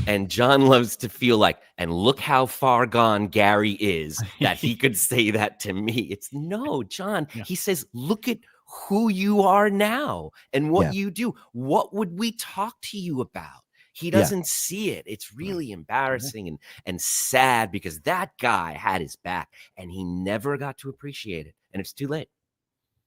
And John loves to feel like, and look how far gone Gary is that he could say that to me. It's no, John. Yeah. He says, look at who you are now and what you do. What would we talk to you about? He doesn't see it. It's really embarrassing and sad because that guy had his back and he never got to appreciate it. And it's too late.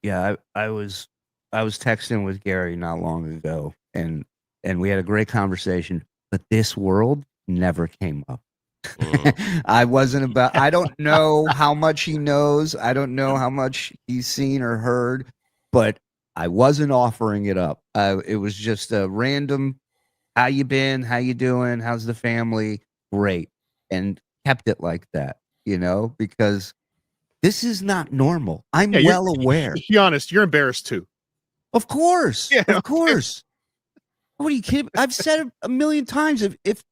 Yeah, I was texting with Gary not long ago, and we had a great conversation. But this world never came up. I don't know how much he knows. I don't know how much he's seen or heard, but I wasn't offering it up. It was just a random, how you been? How you doing? How's the family? Great. And kept it like that, because this is not normal. I'm well aware. To be honest, you're embarrassed too. Of course. Yeah, of course. What are you kidding? I've said it a million times. If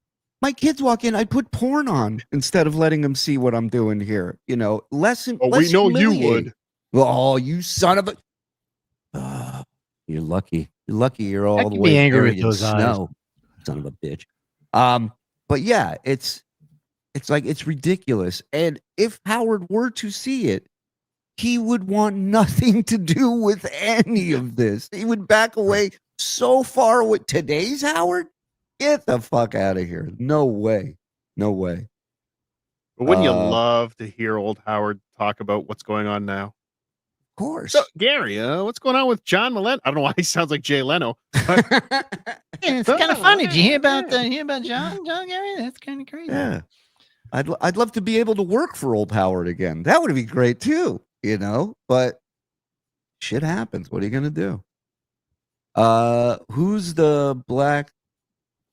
my kids walk in, I put porn on instead of letting them see what I'm doing here. Less. Oh, we know you would. Oh, you son of a! You're lucky. You're lucky. You're all I the can way be angry buried with in those eyes. snow. Son of a bitch. But yeah, it's like it's ridiculous. And if Howard were to see it, he would want nothing to do with any of this. He would back away so far with today's Howard. Get the fuck out of here. No way. No way. But wouldn't you love to hear old Howard talk about what's going on now? Of course. So, Gary, what's going on with John Melendez? I don't know why he sounds like Jay Leno. But it's kind of funny. Did you hear about John Gary? That's kind of crazy. Yeah. I'd love to be able to work for old Howard again. That would be great too, but shit happens. What are you going to do? Who's the black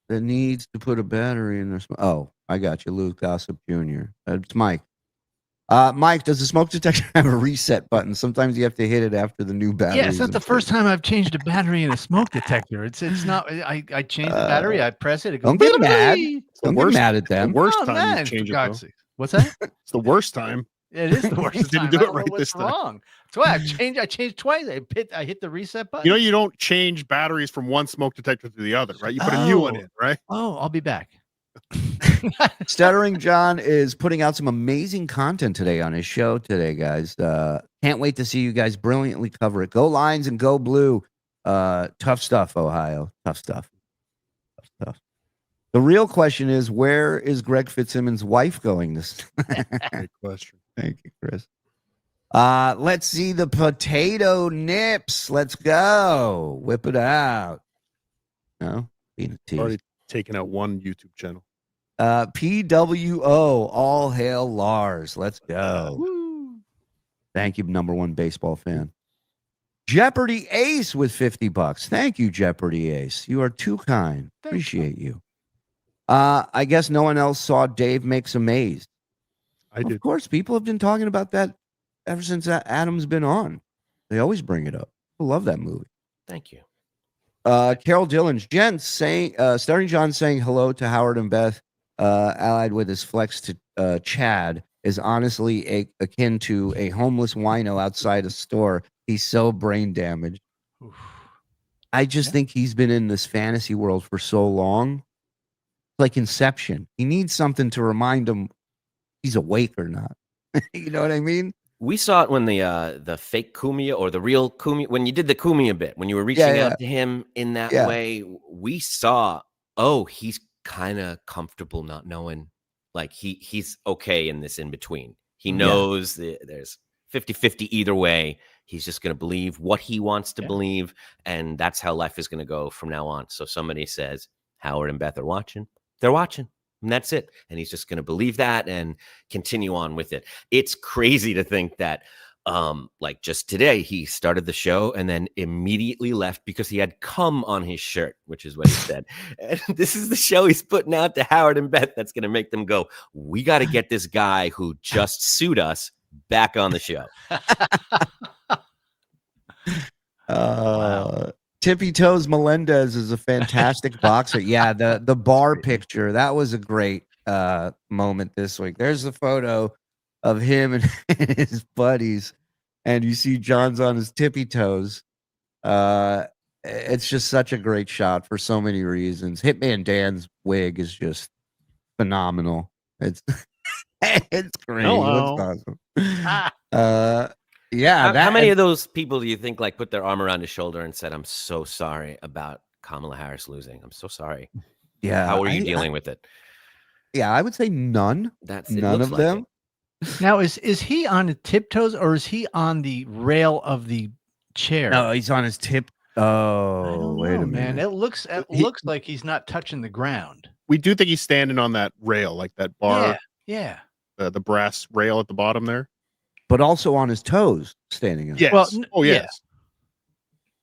that needs to put a battery in their Oh, I got you, Luke Gossip Jr. It's Mike. Mike, does the smoke detector have a reset button? Sometimes you have to hit it after the new battery. Yeah, it's not the first time I've changed a battery in a smoke detector. It's not. I change the battery. I press it. It goes. Don't get mad. Don't get mad at them. The worst Oh, time man, you change for God's it. sake. What's that? It's the worst time. It is the worst. Didn't time. do I it don't right know this what's time. wrong. That's why I changed twice. I hit the reset button. You don't change batteries from one smoke detector to the other, right? You put a new one in, right? Oh, I'll be back. Stuttering John is putting out some amazing content today on his show today, guys. Can't wait to see you guys brilliantly cover it. Go Lions and go Blue. Tough stuff, Ohio. Tough stuff. Tough stuff. The real question is, where is Greg Fitzsimmons' wife going this? Great question. Thank you, Chris. Let's see the potato nips. Let's go. Whip it out. No? Being a tease. Already taken out one YouTube channel. PWO, all hail Lars. Let's go. Woo. Thank you, number one baseball fan. Jeopardy Ace with $50. Thank you, Jeopardy Ace. You are too kind. Appreciate you. I guess no one else saw Dave Makes Amazed. I did. Of course, people have been talking about that ever since Adam's been on. They always bring it up. I love that movie. Thank you. Carol Dillon's gents saying, Stuttering John saying hello to Howard and Beth, allied with his flex to Chad, is honestly akin to a homeless wino outside a store. He's so brain damaged. Oof. I just think he's been in this fantasy world for so long. Like Inception. He needs something to remind him he's awake or not. You know what I mean? We saw it when the fake Cumia or the real Cumia, when you did the Cumia bit, when you were reaching out to him in that way, we saw, he's kind of comfortable not knowing, like he's okay in this in between. He knows that there's 50-50 either way. He's just going to believe what he wants to believe, and that's how life is going to go from now on. So somebody says, Howard and Beth are watching. They're watching. And that's it. And he's just going to believe that and continue on with it. It's crazy to think that, like just today, he started the show and then immediately left because he had cum on his shirt, which is what he said. And this is the show he's putting out to Howard and Beth that's going to make them go, we got to get this guy who just sued us back on the show. Wow. Tippy Toes Melendez is a fantastic boxer. Yeah, the bar picture, that was a great moment this week. There's the photo of him and his buddies, and you see John's on his tippy toes. It's just such a great shot for so many reasons. Hitman Dan's wig is just phenomenal. It's it's great. Hello. It's awesome. Yeah. How many of those people do you think like put their arm around his shoulder and said, "I'm so sorry about Kamala Harris losing. I'm so sorry." Yeah. How are you dealing with it? Yeah, I would say none. None of them. Now, is he on the tiptoes or is he on the rail of the chair? No, he's on his tip. Oh, wait a minute. Man, it looks like he's not touching the ground. We do think he's standing on that rail, like that bar. Yeah. The brass rail at the bottom there. But also on his toes, standing up. Yes. Well, yes.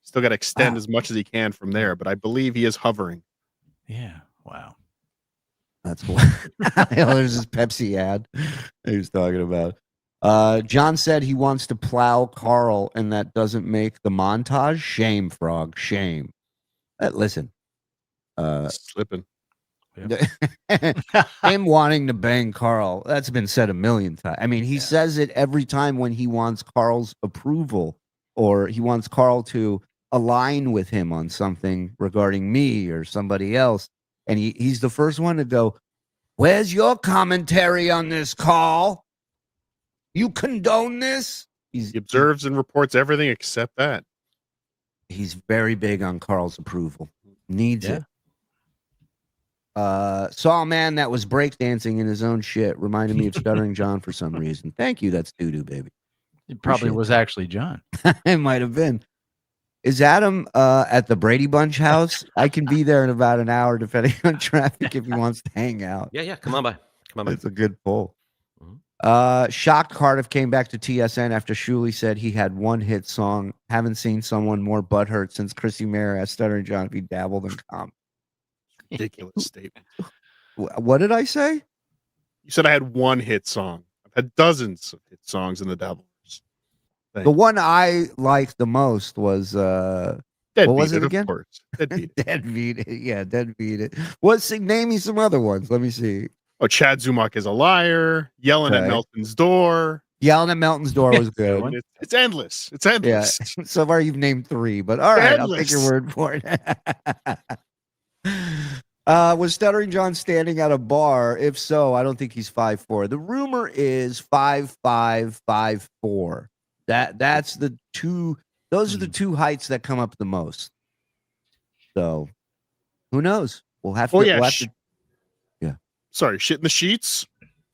Still got to extend as much as he can from there, but I believe he is hovering. Yeah. Wow. That's what. There's this Pepsi ad he was talking about. John said he wants to plow Karl, and that doesn't make the montage. Shame, Frog. Shame. Listen. Slipping. Him wanting to bang Karl, that's been said a million times. I mean, he says it every time when he wants Karl's approval or he wants Karl to align with him on something regarding me or somebody else. And he's the first one to go, "Where's your commentary on this, Karl? You condone this?" He observes and reports everything except that. He's very big on Karl's approval. Needs it. Saw a man that was breakdancing in his own shit. Reminded me of Stuttering John for some reason. Thank you. That's doo-doo, baby. It probably was actually John. It might have been. Is Adam at the Brady Bunch house? I can be there in about an hour, depending on traffic, if he wants to hang out. Yeah. Come on by. It's a good poll. Shocked Cardiff came back to TSN after Shuli said he had one hit song. Haven't seen someone more butthurt since Chrissy Mayer asked Stuttering John if he dabbled in comedy. Ridiculous statement. What did I say? You said I had one hit song. I've had dozens of hit songs in the Dabbleverse. The one I liked the most was Dead what was Beat it again? Of course. Dead Beat It. Dead Beat It. Yeah, Dead Beat It. Name me some other ones. Let me see. Oh, Chad Zumach is a liar. Yelling at Melton's door. Yelling at Melton's door was good. It's endless. It's endless. Yeah. So far you've named 3, but all right, I'll take your word for it. Was Stuttering John standing at a bar? If so, I don't think he's 5'4". The rumor is 5'5", 5'4". That's the two. Those are the two heights that come up the most. So, who knows? We'll have to. Oh yeah, we'll have to, yeah. Sorry, shit in the sheets.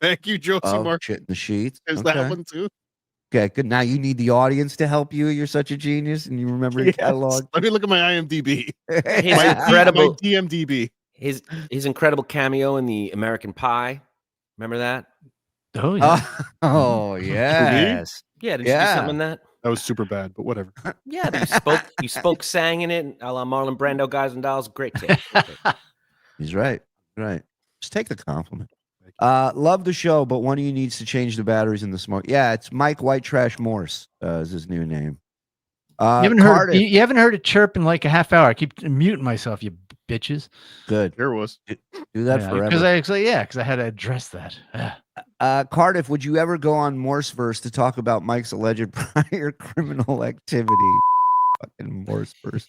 Thank you, Josie Mark. Shit in the sheets. There's that one too. Okay, good. Now you need the audience to help you. You're such a genius, and you remember your catalog. Let me look at my IMDb. His incredible my DMDB. His incredible cameo in the American Pie. Remember that? Oh yeah. Oh yes. Yeah. Did you do something in that? That was super bad, but whatever. Yeah, you spoke, sang in it, a la Marlon Brando, Guys and Dolls. Great kid. He's right. Right. Just take the compliment. Love the show, but one of you needs to change the batteries in the smoke. Yeah, it's Mike White Trash Morse is his new name. You haven't heard it chirp in like a half hour. I keep muting myself, you bitches. Good. Here was. Do that forever. Because I had to address that. Cardiff, would you ever go on Morseverse to talk about Mike's alleged prior criminal activity? Fucking Morseverse.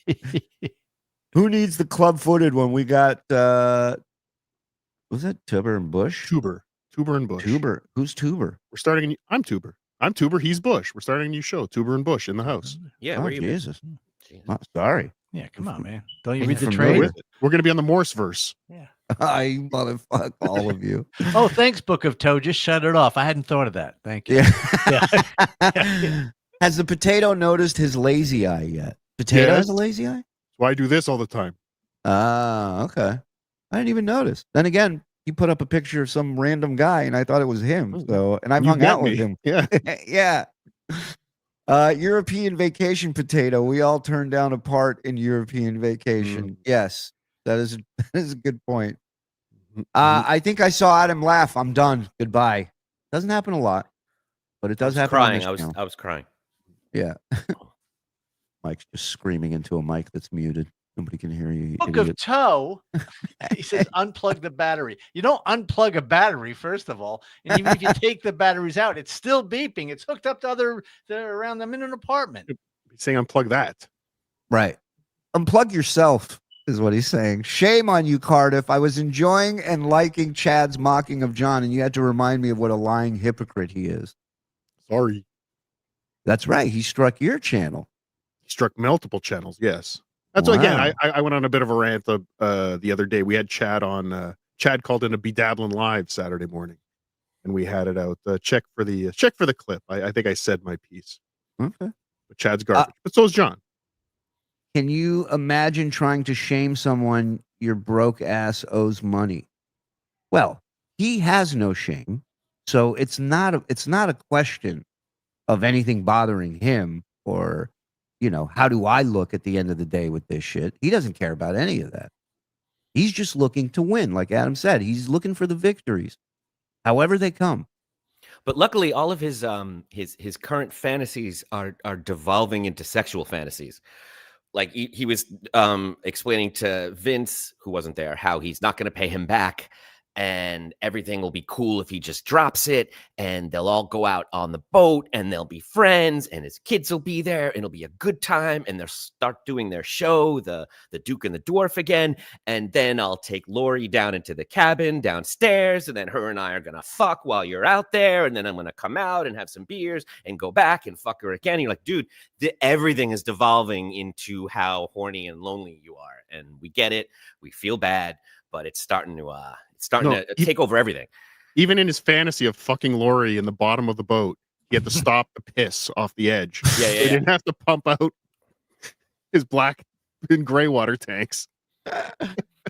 Who needs the club-footed one? We got was that Tuber and Bush? Tuber and Bush. Tuber. Who's Tuber? We're starting. I'm Tuber. I'm Tuber. He's Bush. We're starting a new show. Tuber and Bush in the house. Yeah. Oh, Jesus. Oh, sorry. Yeah, come on, man. Don't you read the trade? We're going to be on the Morseverse. Yeah. I motherfuck all of you. Oh, thanks, Book of Toe. Just shut it off. I hadn't thought of that. Thank you. Yeah. Has the potato noticed his lazy eye yet? Potato has a lazy eye? So I do this all the time. Okay. I didn't even notice. Then again, he put up a picture of some random guy, and I thought it was him. So, and I've hung out with him. Yeah. Yeah. European vacation potato. We all turned down a part in European vacation. Yes, that is a good point. I think I saw Adam laugh. I'm done. Goodbye. Doesn't happen a lot, but it does happen. Crying. I was crying. Yeah. Mike's just screaming into a mic that's muted. Nobody can hear you. Book of Toe. He says unplug the battery. You don't unplug a battery, first of all. And even if you take the batteries out, it's still beeping. It's hooked up to around them in an apartment. He's saying unplug that. Right. Unplug yourself is what he's saying. Shame on you, Cardiff. I was enjoying and liking Chad's mocking of John, and you had to remind me of what a lying hypocrite he is. Sorry. That's right. He struck your channel. He struck multiple channels. Yes. That's why, again, I went on a bit of a rant the other day. We had Chad on. Chad called in a Bedabbling Live Saturday morning, and we had it out. Check for the clip. I think I said my piece. Okay. But Chad's garbage. But so is John. Can you imagine trying to shame someone your broke ass owes money? Well, he has no shame, so it's not a question of anything bothering him or, how do I look at the end of the day with this shit? He doesn't care about any of that. He's just looking to win, like Adam said. He's looking for the victories, however they come. But luckily, all of his current fantasies are devolving into sexual fantasies. Like he was explaining to Vince, who wasn't there, how he's not going to pay him back and everything will be cool if he just drops it, and they'll all go out on the boat and they'll be friends and his kids will be there and it'll be a good time, and they'll start doing their show, the Duke and the Dwarf again, and then I'll take Lori down into the cabin downstairs, and then her and I are gonna fuck while you're out there, and then I'm gonna come out and have some beers and go back and fuck her again. You're like, dude, everything is devolving into how horny and lonely you are, and we get it, we feel bad, but it's starting to take over everything. Even in his fantasy of fucking Lori in the bottom of the boat, he had to stop the piss off the edge. He didn't have to pump out his black and gray water tanks.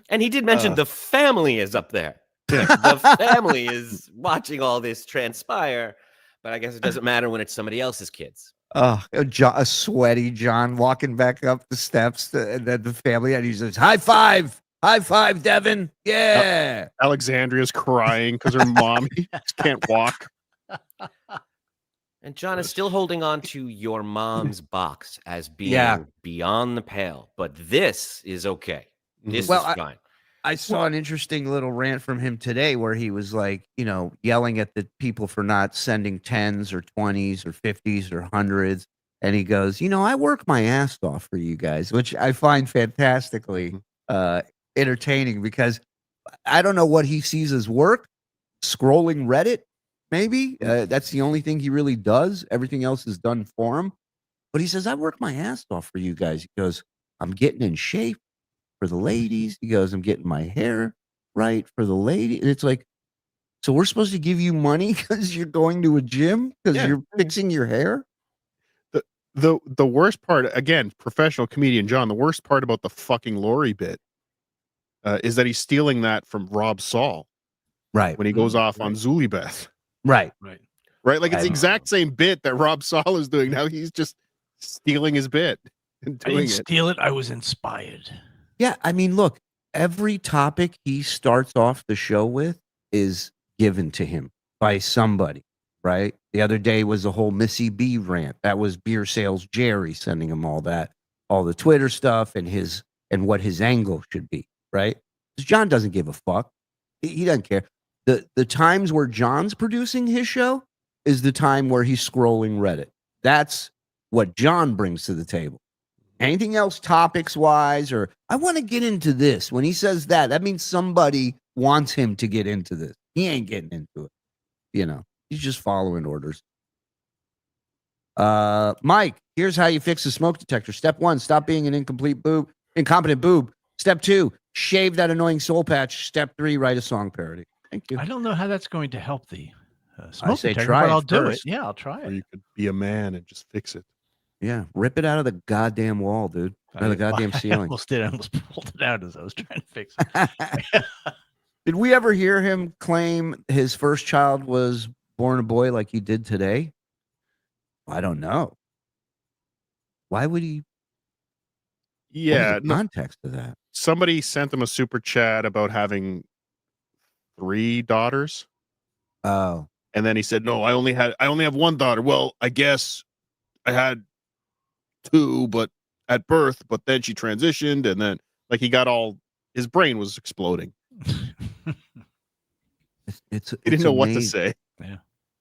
And he did mention the family is up there. The family is watching all this transpire, but I guess it doesn't matter when it's somebody else's kids. A sweaty John walking back up the steps, and then the family, and he says, "High five! High five, Devin! Yeah." Alexandria's crying because her mom can't walk. And John is still holding on to your mom's box as being beyond the pale, but this is okay. This is fine. I saw an interesting little rant from him today where he was like, yelling at the people for not sending 10s or 20s or 50s or 100s. And he goes, I work my ass off for you guys, which I find fantastically entertaining, because I don't know what he sees as work. Scrolling Reddit, maybe. That's the only thing he really does. Everything else is done for him. But he says, I work my ass off for you guys. He goes, I'm getting in shape for the ladies. He goes, I'm getting my hair right for the lady. And it's like, so we're supposed to give you money because you're going to a gym, because you're fixing your hair? The worst part, again, professional comedian John, the worst part about the fucking Lori bit is that he's stealing that from Rob Saul. Right. When he goes off on Zulibeth. Right. Like it's the exact same bit that Rob Saul is doing. Now he's just stealing his bit and doing I didn't steal it. I was inspired. Yeah. I mean, look, every topic he starts off the show with is given to him by somebody, right? The other day was the whole Missy B rant. That was Beer Sales Jerry sending him all the Twitter stuff and what his angle should be, right? Because John doesn't give a fuck. He doesn't care. The times where John's producing his show is the time where he's scrolling Reddit. That's what John brings to the table. Anything else topics wise, or I want to get into this. When he says that means somebody wants him to get into this. He ain't getting into it. He's just following orders. Mike, here's how you fix a smoke detector. Step 1, stop being an incompetent boob. Step 2, shave that annoying soul patch. Step 3, write a song parody. Thank you. I don't know how that's going to help the smoke say detector, try but it I'll do it. first. Yeah, I'll try Or it. you could be a man and just fix it. Yeah, rip it out of the goddamn wall, dude. Out of the goddamn ceiling. I almost pulled it out as I was trying to fix it. Did we ever hear him claim his first child was born a boy like he did today? I don't know. Why would he? Yeah, What was the context of that? somebody sent him a super chat about having 3 daughters, Oh, and then he said, "No, I only have one daughter." Well, I guess I had 2, but at birth, but then she transitioned, and then like his brain was exploding. it's He didn't know what to amazing. say.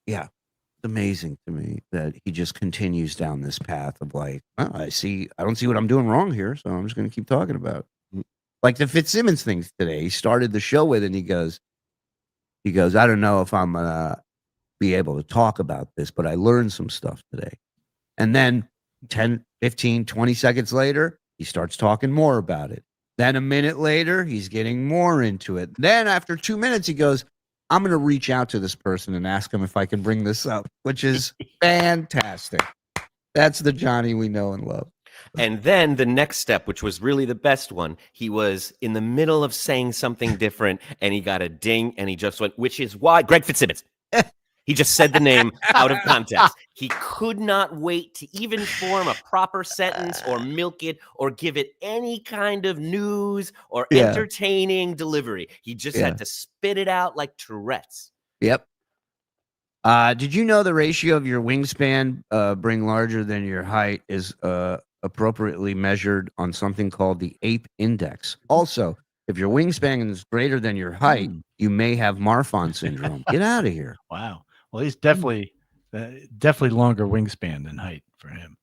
Yeah. amazing to me that he just continues down this path of like, oh, I don't see what I'm doing wrong here, so I'm just going to keep talking about it. Like the Fitzsimmons thing today, he started the show with, and he goes, I don't know if I'm gonna be able to talk about this, but I learned some stuff today. And then 10, 15, 20 seconds later, he starts talking more about it. Then a minute later, he's getting more into it. Then after 2 minutes, he goes, I'm going to reach out to this person and ask him if I can bring this up, which is fantastic. That's the Johnny we know and love. And then the next step, which was really the best one, he was in the middle of saying something different, and he got a ding, and he just went, which is why Greg Fitzsimmons. He just said the name out of context. He could not wait to even form a proper sentence or milk it or give it any kind of news or entertaining delivery. He just had to spit it out like Tourette's. Yep. Did you know the ratio of your wingspan being larger than your height is appropriately measured on something called the ape index? Also, if your wingspan is greater than your height, you may have Marfan syndrome. Get out of here. Wow. Well, he's definitely longer wingspan than height for him.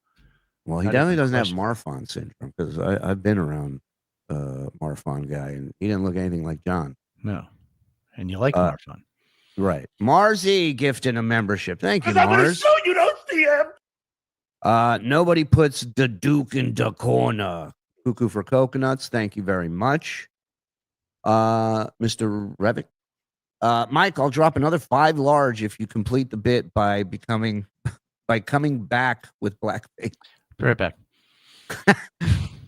Well, he definitely doesn't have Marfan syndrome, because I've been around Marfan guy, and he didn't look anything like John. No. And you like Marfan. Right. Marzi gifted a membership. Thank you, Mars. So you don't see him. Nobody puts the Duke in the corner. Cuckoo for coconuts. Thank you very much. Mr. Revick. Mike, I'll drop another 5 large if you complete the bit by coming back with blackface. Be right back.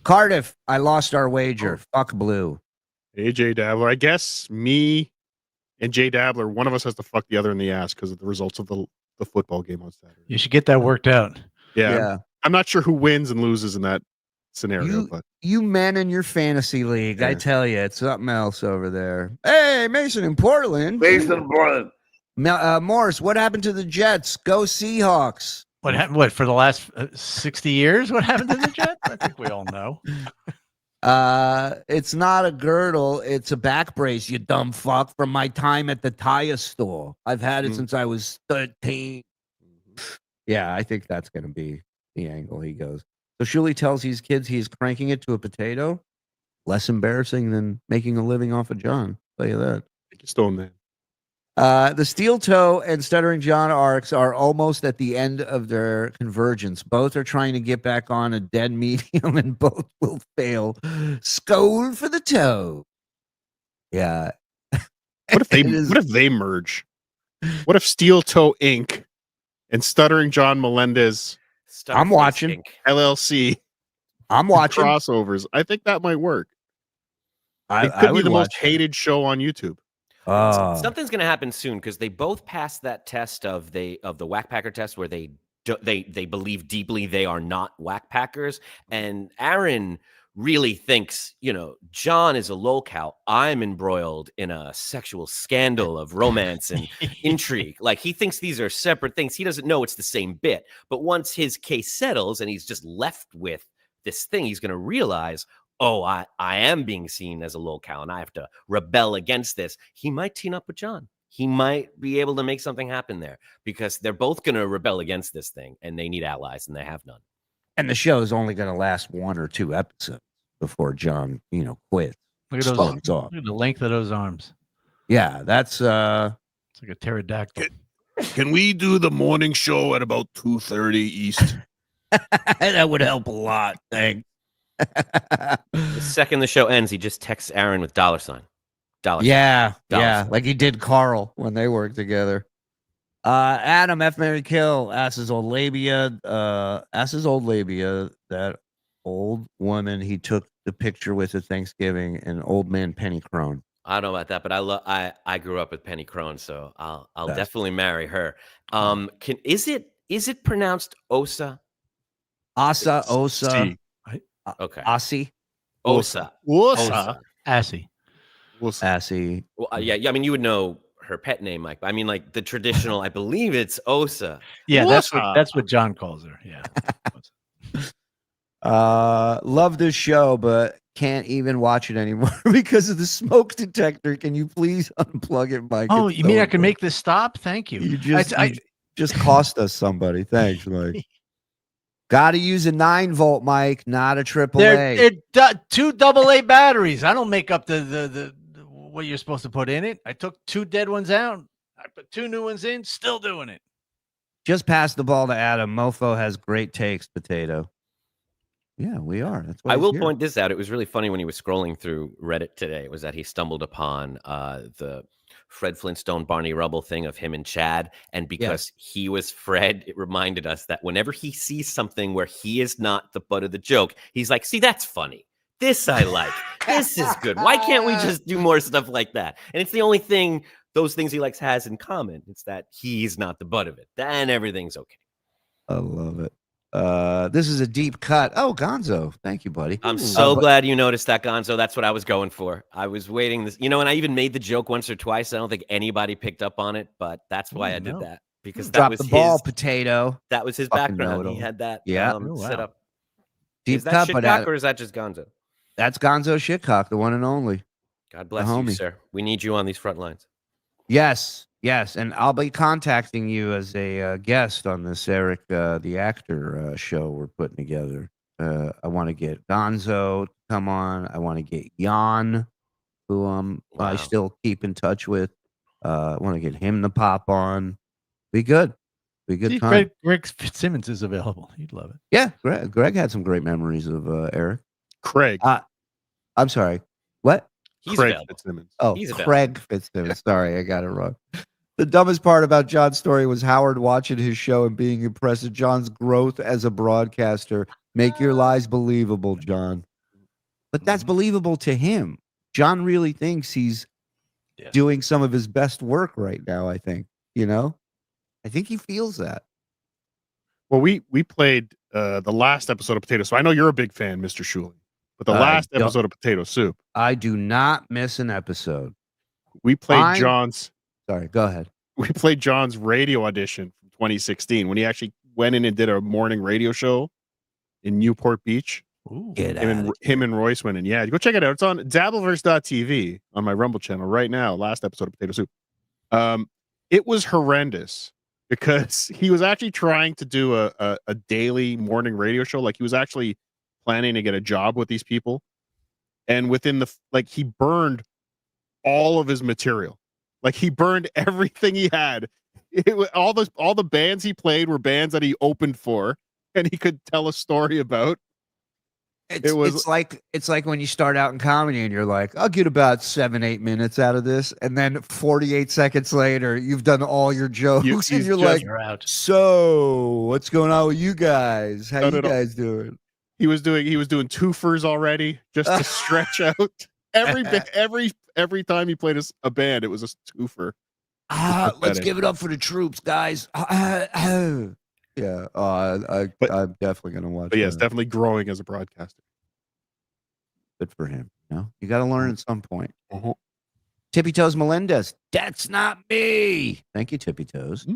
Cardiff, I lost our wager. Fuck Blue. AJ Dabbler. I guess me and Jay Dabbler, one of us has to fuck the other in the ass because of the results of the football game on Saturday. You should get that worked out. Yeah. I'm not sure who wins and loses in that scenario. But you men in your fantasy league, I tell you, it's something else over there. Hey, Mason in Portland. Morse, what happened to the Jets? Go Seahawks. What happened? What, for the last 60 years? What happened to the Jets? I think we all know. It's not a girdle. It's a back brace, you dumb fuck, from my time at the tire store. I've had it since I was 13. Yeah, I think that's going to be the angle he goes. So Shuli tells these kids he's cranking it to a potato. Less embarrassing than making a living off of John. I'll tell you that. Stone Man. The Steel Toe and Stuttering John arcs are almost at the end of their convergence. Both are trying to get back on a dead medium, and both will fail. Scold for the toe. Yeah. What if they merge? What if Steel Toe Inc. and Stuttering John Melendez I'm watching LLC. I'm watching crossovers. I think that might work. It could be the most hated show on YouTube. Something's going to happen soon because they both passed that test of the Wack Packer test where they believe deeply they are not Wack Packers, and Aaron really thinks, John is a lolcow. I'm embroiled in a sexual scandal of romance and intrigue. Like, he thinks these are separate things. He doesn't know it's the same bit. But once his case settles and he's just left with this thing, he's going to realize, oh, I am being seen as a lolcow and I have to rebel against this. He might team up with John. He might be able to make something happen there because they're both going to rebel against this thing and they need allies and they have none. And the show is only going to last 1 or 2 episodes before John, quits. Look at those. Look at the length of those arms. Yeah, that's it's like a pterodactyl. Can we do the morning show at about 2:30 East? That would help a lot. Thanks. The second the show ends, he just texts Aaron with $sign. Yeah, like he did Karl when they worked together. Adam F. Mary Kill asks his old labia. That old woman he took the picture with at Thanksgiving, and old man Penny Crone. I don't know about that, but I grew up with Penny Crone, so I'll definitely marry her. Is it pronounced Osa? Asa, Osa. Okay. Asi. Osa. Assy. Assy. Well, yeah. I mean, you would know her pet name, Mike. But I mean, like the traditional. I believe it's Osa. Yeah, that's what John calls her. Yeah. Love this show, but can't even watch it anymore because of the smoke detector. Can you please unplug it, Mike? Oh, you mean I can make this stop? Thank you. Just cost us somebody. Thanks, Mike. Got to use a 9-volt, Mike, not a AAA. They're 2 AA batteries. I don't make up the what you're supposed to put in it. I took 2 dead ones out. I put 2 new ones in. Still doing it. Just pass the ball to Adam. Mofo has great takes, Potato. Yeah, we are. That's why I will point this out. It was really funny when he was scrolling through Reddit today. It was that he stumbled upon the Fred Flintstone, Barney Rubble thing of him and Chad. And because he was Fred, it reminded us that whenever he sees something where he is not the butt of the joke, he's like, see, that's funny. This I like. This is good. Why can't we just do more stuff like that? And it's the only thing those things he likes has in common. It's that he's not the butt of it. Then everything's okay. I love it. This is a deep cut. Oh, Gonzo. Thank you, buddy. I'm so glad you noticed that, Gonzo. That's what I was going for. I was waiting this, and I even made the joke once or twice. I don't think anybody picked up on it, but that's why I did that. Because that was the ball, Potato. That was his background. He had that set up. Deep is that cut, Shitcock or is that just Gonzo? That's Gonzo Shitcock, the one and only. God bless you, sir. We need you on these front lines. Yes, and I'll be contacting you as a guest on this Eric the Actor show we're putting together. I want to get Gonzo to come on. I want to get Jan, who I still keep in touch with. I want to get him to pop on. Be good. Be good time. Greg Fitzsimmons is available. He'd love it. Yeah, Greg had some great memories of Eric. Craig. I'm sorry. What? He's Craig available. Fitzsimmons. Oh, Craig Fitzsimmons. Sorry, I got it wrong. The dumbest part about John's story was Howard watching his show and being impressed at John's growth as a broadcaster. Make your lies believable, John. But that's believable to him. John really thinks he's doing some of his best work right now, I think. I think he feels that. Well, we played the last episode of Potato Soup. I know you're a big fan, Mr. Shuli, but the last episode of Potato Soup. I do not miss an episode. We played John's... Sorry, go ahead. We played John's radio audition from 2016 when he actually went in and did a morning radio show in Newport Beach. Ooh, him and Royce went in. Yeah, go check it out. It's on Dabbleverse.tv on my Rumble channel right now. Last episode of Potato Soup. It was horrendous because he was actually trying to do a daily morning radio show. Like he was actually planning to get a job with these people. And within he burned all of his material. Like he burned everything he had. All the bands he played were bands that he opened for, and he could tell a story about. It's like when you start out in comedy and you're like, I'll get about 7-8 minutes out of this, and then 48 seconds later, you've done all your jokes, and you're like, so what's going on with you guys? How you guys doing? He was doing twofers already just to stretch out. Every time he played a band, it was a twofer. Let's give it up for the troops, guys. Yeah, I'm definitely gonna watch. But yeah, it's definitely growing as a broadcaster. Good for him. You got to learn at some point. Tippy Toes Melendez. That's not me. Thank you, Tippy Toes.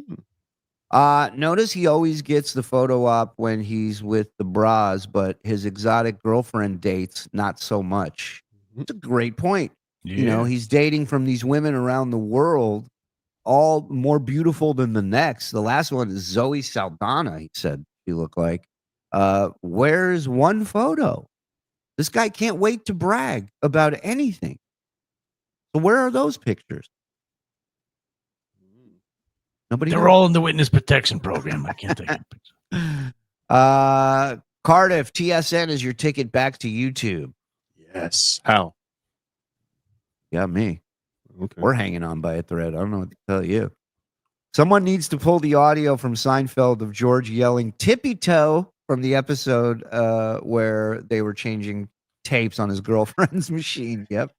Notice he always gets the photo op when he's with the bras, but his exotic girlfriend dates not so much. It's a great point. Yeah. He's dating from these women around the world, all more beautiful than the next. The last one is Zoe Saldana, he said she looked like. Where's one photo? This guy can't wait to brag about anything. So where are those pictures? Nobody. They're all in the witness protection program. I can't take a picture. Cardiff, TSN is your ticket back to YouTube. Yes. How? Yeah, me. Okay. We're hanging on by a thread. I don't know what to tell you. Someone needs to pull the audio from Seinfeld of George yelling tippy toe from the episode where they were changing tapes on his girlfriend's machine. Yep.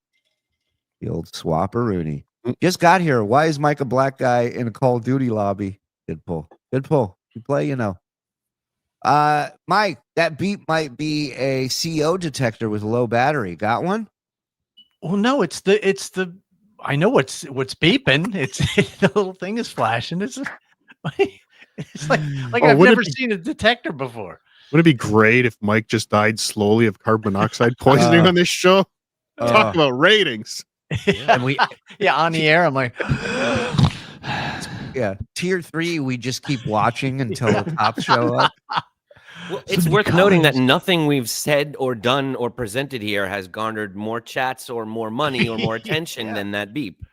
The old swapperoonie. Just got here. Why is Mike a black guy in a Call of Duty lobby? Good pull. Good pull. You play, Mike, that beep might be a CO detector with low battery. Got one? Well, no, it's the I know what's beeping. It's the little thing is flashing. It's like I've never seen a detector before. Would it be great if Mike just died slowly of carbon monoxide poisoning on this show? Talk about ratings. Yeah, on the air, I'm like, Yeah, tier 3. We just keep watching until the cops show up. Well, it's worth noting that nothing we've said or done or presented here has garnered more chats or more money or more attention than that beep.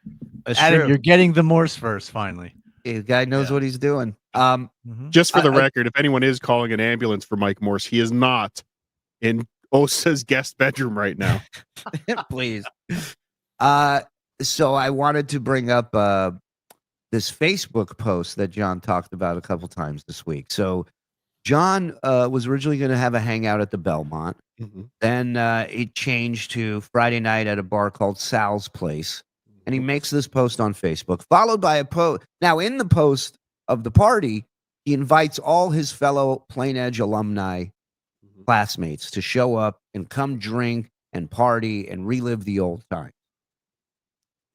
That's Adam, true. you're getting the Morse verse finally. The guy knows what he's doing. Just for the record, if anyone is calling an ambulance for Mike Morse, he is not in Osa's guest bedroom right now. Please. So I wanted to bring up this Facebook post that John talked about a couple times this week. So John was originally going to have a hangout at the Belmont. Then it changed to Friday night at a bar called Sal's Place. And he makes this post on Facebook, followed by a post. Now, in the post of the party, he invites all his fellow Plain Edge alumni classmates to show up and come drink and party and relive the old times.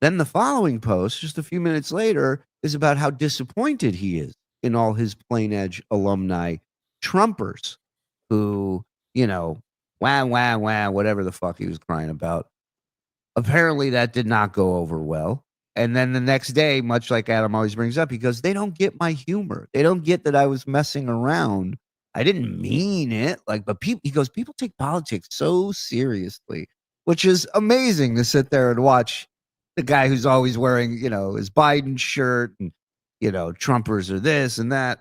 Then the following post, just a few minutes later, is about how disappointed he is in all his Plain Edge alumni Trumpers who, whatever the fuck he was crying about. Apparently that did not go over well. And then the next day, much like Adam always brings up, he goes, they don't get my humor. They don't get that I was messing around. I didn't mean it. But he goes, people take politics so seriously, which is amazing to sit there and watch the guy who's always wearing, his Biden shirt and, Trumpers are this and that.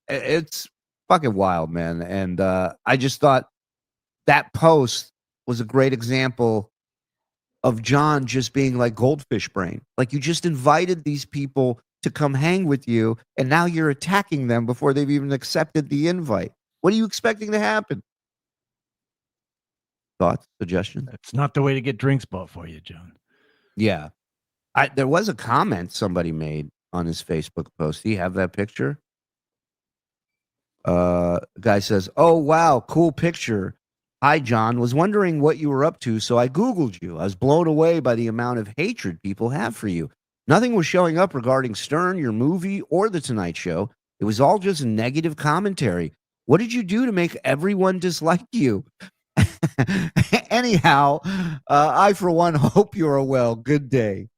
It's fucking wild, man. And I just thought that post was a great example of John just being like goldfish brain. Like you just invited these people to come hang with you, and now you're attacking them before they've even accepted the invite. What are you expecting to happen? Thoughts, suggestions? That's not the way to get drinks bought for you, John. Yeah. There was a comment somebody made on his Facebook post. Do you have that picture? Guy says, oh, wow, cool picture. Hi, John. Was wondering what you were up to, so I Googled you. I was blown away by the amount of hatred people have for you. Nothing was showing up regarding Stern, your movie, or The Tonight Show. It was all just negative commentary. What did you do to make everyone dislike you? Anyhow, I, for one, hope you are well. Good day.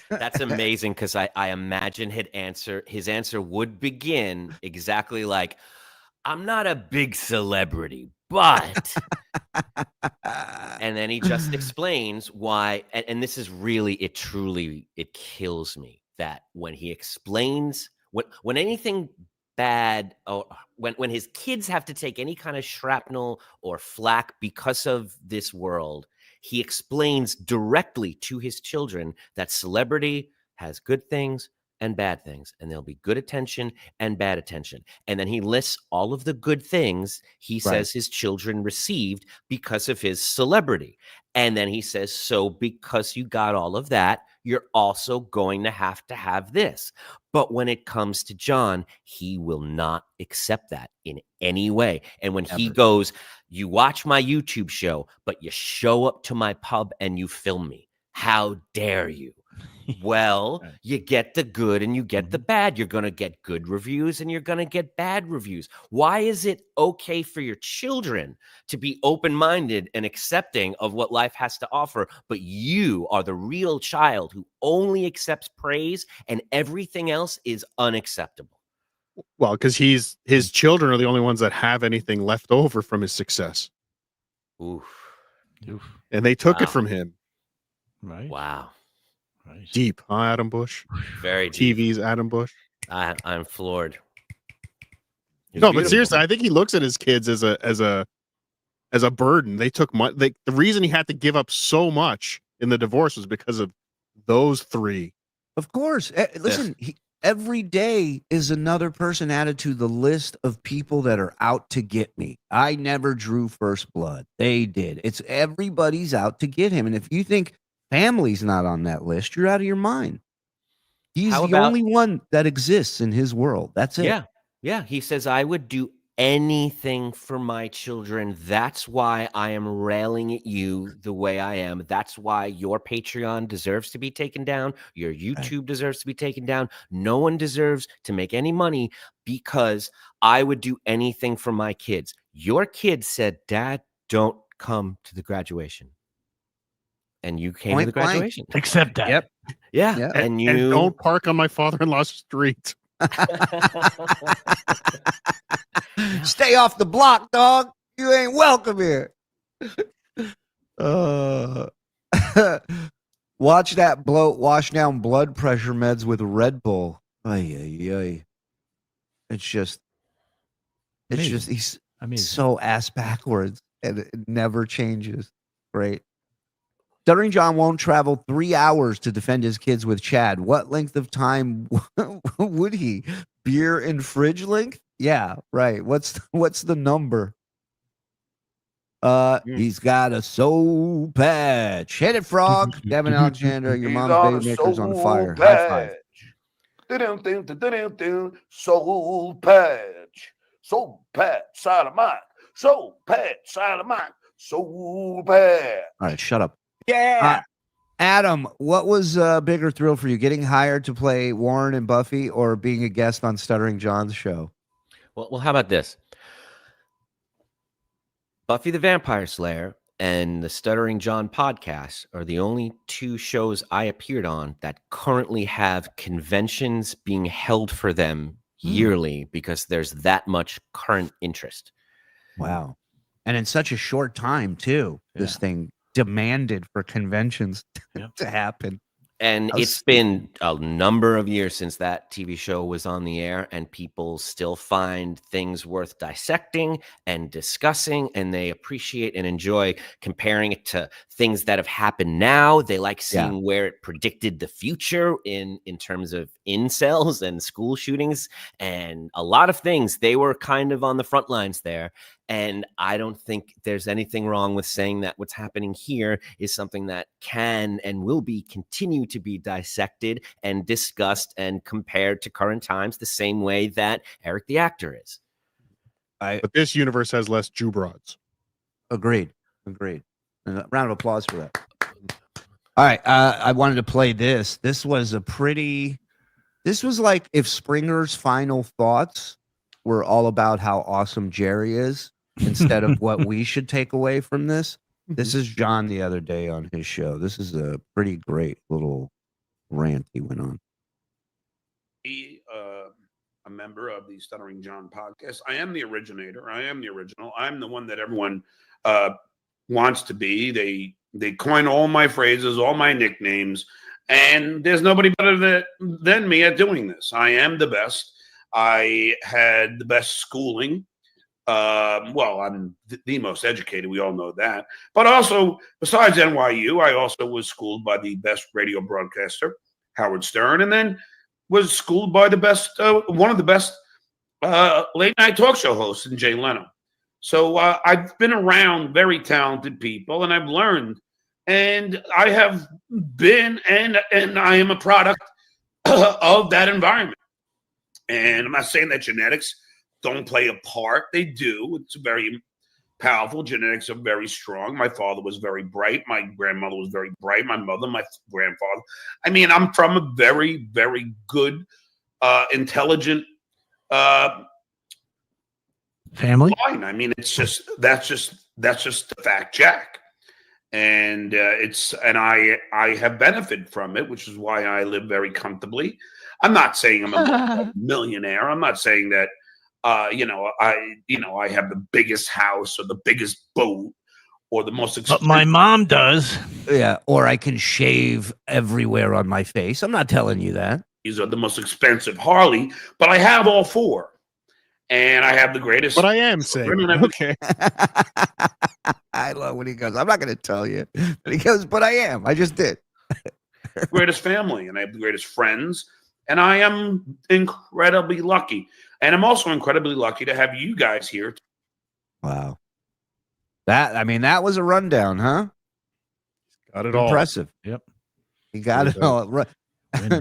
That's amazing because I imagine his answer would begin exactly like, I'm not a big celebrity, but and then he just explains why, and this is really, it kills me that when he explains when anything bad, or when his kids have to take any kind of shrapnel or flack because of this world, he explains directly to his children that celebrity has good things and bad things, and there'll be good attention and bad attention. And then he lists all of the good things he says his children received because of his celebrity. And then he says, so because you got all of that, you're also going to have this. But when it comes to John, he will not accept that in any way. And when he goes, you watch my YouTube show, but you show up to my pub and you film me. How dare you? Well, you get the good and you get the bad. You're going to get good reviews and you're going to get bad reviews. Why is it okay for your children to be open-minded and accepting of what life has to offer, but you are the real child who only accepts praise and everything else is unacceptable? Well, because his children are the only ones that have anything left over from his success. Oof. And they took it from him. Right. Wow. Deep, huh, Adam Bush? Very deep. TV's Adam Bush. I'm floored. No, but seriously, I think he looks at his kids as a burden. They took the reason he had to give up so much in the divorce was because of those three. Of course. Listen, every day is another person added to the list of people that are out to get me. I never drew first blood. They did. It's everybody's out to get him. And if you think family's not on that list, you're out of your mind. He's the only one that exists in his world. That's it. Yeah. He says, I would do anything for my children. That's why I am railing at you the way I am. That's why your Patreon deserves to be taken down. Your YouTube deserves to be taken down. No one deserves to make any money because I would do anything for my kids. Your kids said, Dad, don't come to the graduation. And you came to the graduation. Accept that. Yep. Yeah. And don't park on my father-in-law's street. Stay off the block, dog. You ain't welcome here. Watch that bloat wash down blood pressure meds with Red Bull. Ay, ay, ay. It's just he's so ass backwards and it never changes. Great. Stuttering John won't travel 3 hours to defend his kids with Chad. What length of time would he? Beer and fridge length? Yeah, right. What's the number? He's got a soul patch. Hit it, frog. Devin Alexander, your He's mom's baby maker's on fire. High five. Soul patch. Soul patch, side of mine. Soul patch, side of mine. Soul patch. All right, shut up. Yeah. Adam, what was a bigger thrill for you, getting hired to play Warren and Buffy or being a guest on Stuttering John's show? Well, how about this? Buffy the Vampire Slayer and the Stuttering John podcast are the only two shows I appeared on that currently have conventions being held for them yearly because there's that much current interest. Wow. And in such a short time, too, this thing demanded for conventions to happen. And it's been a number of years since that TV show was on the air, and people still find things worth dissecting and discussing, and they appreciate and enjoy comparing it to things that have happened now. They like seeing where it predicted the future in terms of incels and school shootings and a lot of things. They were kind of on the front lines there. And I don't think there's anything wrong with saying that what's happening here is something that can and will be continue to be dissected and discussed and compared to current times the same way that Eric the actor is. But this universe has less Jew broads. Agreed. And a round of applause for that. All right. I wanted to play this. This was like if Springer's final thoughts were all about how awesome Jerry is instead of what we should take away from this. This is John the other day on his show. This is a pretty great little rant he went on. A member of the Stuttering John podcast. I am the originator. I am the original. I'm the one that everyone wants to be. They coin all my phrases, all my nicknames, and there's nobody better than me at doing this. I am the best. I had the best schooling. Well, I'm the most educated. We all know that. But also, besides NYU, I also was schooled by the best radio broadcaster, Howard Stern, and then was schooled by the best, one of the best late night talk show hosts in Jay Leno. So I've been around very talented people, and I've learned, and I have been, and I am a product of that environment. And I'm not saying that genetics don't play a part. They do. It's very powerful. Genetics are very strong. My father was very bright. My grandmother was very bright. My mother, my grandfather. I mean, I'm from a very, very good, intelligent family line. I mean, it's just that's just the fact, Jack. And I have benefited from it, which is why I live very comfortably. I'm not saying I'm a millionaire. I'm not saying that, I have the biggest house or the biggest boat or the most expensive. But my mom does. Yeah. Or I can shave everywhere on my face. I'm not telling you that. These are the most expensive Harley, but I have all four. And I have the greatest. But I am saying, okay. I love when he goes, I'm not going to tell you. But he goes, but I am. I just did. Greatest family, and I have the greatest friends. And I am incredibly lucky. And I'm also incredibly lucky to have you guys here. Wow. That was a rundown, huh? Got it all. Impressive. Yep. You got it all.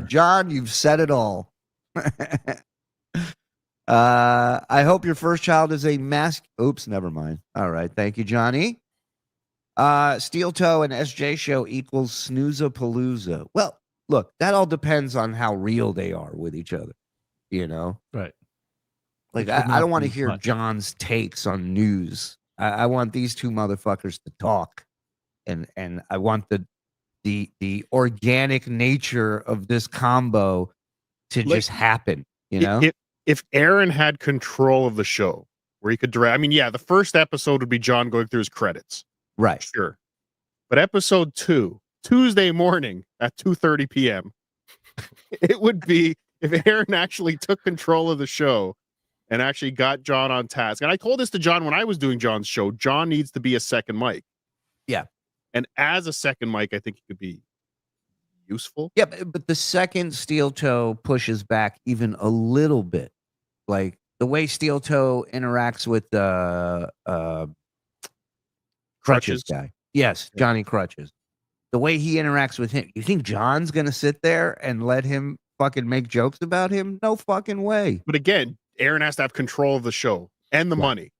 John, you've said it all. I hope your first child is a mask. Oops, never mind. All right. Thank you, Johnny. Steel Toe and SJ show equals Snoozapalooza. Well, look, that all depends on how real they are with each other, Right. Like, I don't want to hear John's takes on news. I want these two motherfuckers to talk, and I want the organic nature of this combo to just happen. You know, if Aaron had control of the show, where he could direct. I mean, yeah, the first episode would be John going through his credits, right? Sure, but episode 2, Tuesday morning at 2:30 p.m. It would be if Aaron actually took control of the show and actually got John on task. And I told this to John when I was doing John's show. John needs to be a second mic. Yeah. And as a second mic, I think he could be useful. Yeah, but the second Steel Toe pushes back even a little bit. Like the way Steel Toe interacts with Crutches guy. Yes, Johnny Crutches. The way he interacts with him. You think John's going to sit there and let him fucking make jokes about him? No fucking way. But again, Aaron has to have control of the show and the money.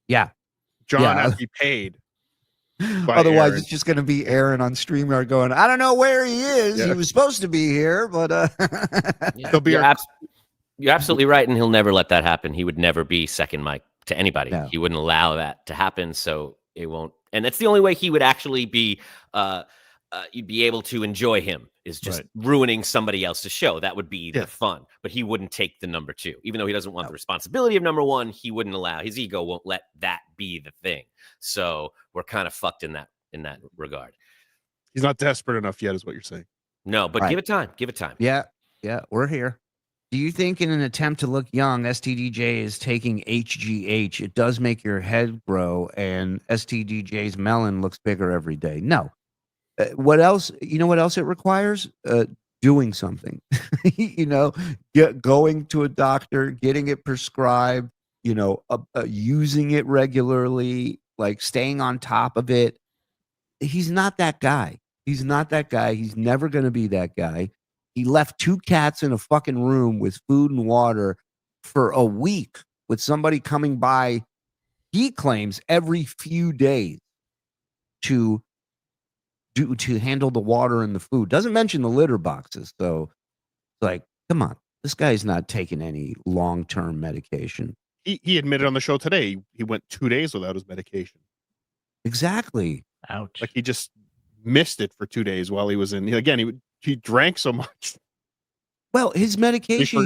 Yeah. John has to be paid. Otherwise, Aaron. it's just going to be Aaron on StreamYard going, I don't know where he is. Yeah. He was supposed to be here, but You're absolutely right, and he'll never let that happen. He would never be second mic to anybody. No. He wouldn't allow that to happen, so it won't. And that's the only way he would actually be you'd be able to enjoy him, is just ruining somebody else's show. That would be the fun. But he wouldn't take the number 2. Even though he doesn't want the responsibility of number 1, he wouldn't allow. His ego won't let that be the thing. So we're kind of fucked in that regard. He's not desperate enough yet, is what you're saying. No, but give it time. Give it time. Yeah, we're here. Do you think in an attempt to look young, STDJ is taking HGH? It does make your head grow, and STDJ's melon looks bigger every day. No. What else? You know what else it requires? Doing something. Going to a doctor, getting it prescribed, using it regularly, like staying on top of it. He's not that guy. He's not that guy. He's never going to be that guy. He left 2 cats in a fucking room with food and water for a week with somebody coming by, he claims, every few days to handle the water and the food. Doesn't mention the litter boxes. So like, come on. This guy's not taking any long-term medication. He admitted on the show today he went 2 days without his medication. Exactly. Ouch. Like he just missed it for 2 days while he was in. Again, he drank so much. Well, his medication,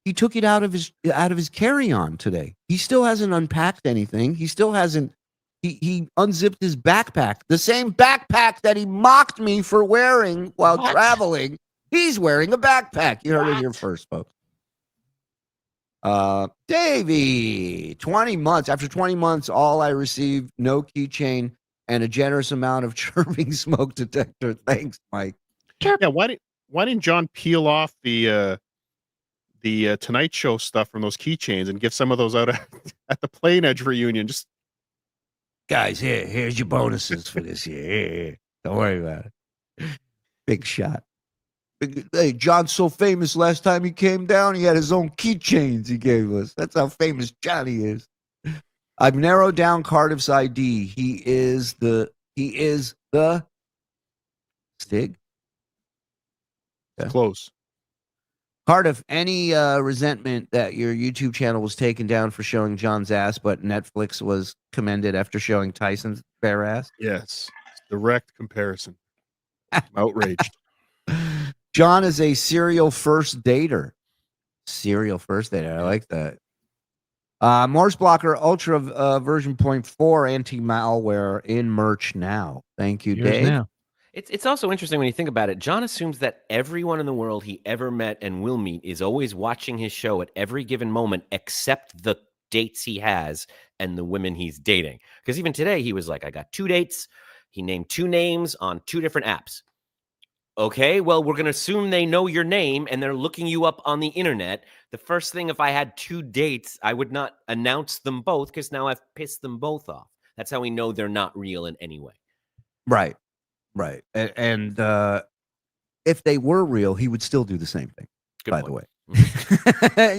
he took it out of his carry-on today. He still hasn't unpacked anything. He still hasn't. He unzipped his backpack, the same backpack that he mocked me for wearing while traveling. He's wearing a backpack. You heard it here first, folks. Davey, 20 months. After 20 months, all I received, no keychain and a generous amount of chirping smoke detector. Thanks, Mike. Yeah, why didn't John peel off the Tonight Show stuff from those keychains and give some of those out at the Plain Edge reunion? Just guys, here's your bonuses for this year. Here. Don't worry about it. Big shot. Hey, John's so famous. Last time he came down, he had his own keychains he gave us. That's how famous Johnny is. I've narrowed down Cardiff's ID. He is the Stig. Yeah. Close. Cardiff, any resentment that your YouTube channel was taken down for showing John's ass, but Netflix was commended after showing Tyson's bare ass? Yes. Direct comparison. I'm outraged. John is a serial first dater. Serial first dater. I like that. Morse Blocker Ultra version 0.4 anti-malware in merch now. Thank you, Dave. Now. It's also interesting when you think about it. John assumes that everyone in the world he ever met and will meet is always watching his show at every given moment, except the dates he has and the women he's dating. Because even today, he was like, I got 2 dates. He named 2 names on 2 different apps. Okay, well, we're going to assume they know your name and they're looking you up on the internet. The first thing, if I had 2 dates, I would not announce them both because now I've pissed them both off. That's how we know they're not real in any way. Right. Right. And if they were real, he would still do the same thing, by the way.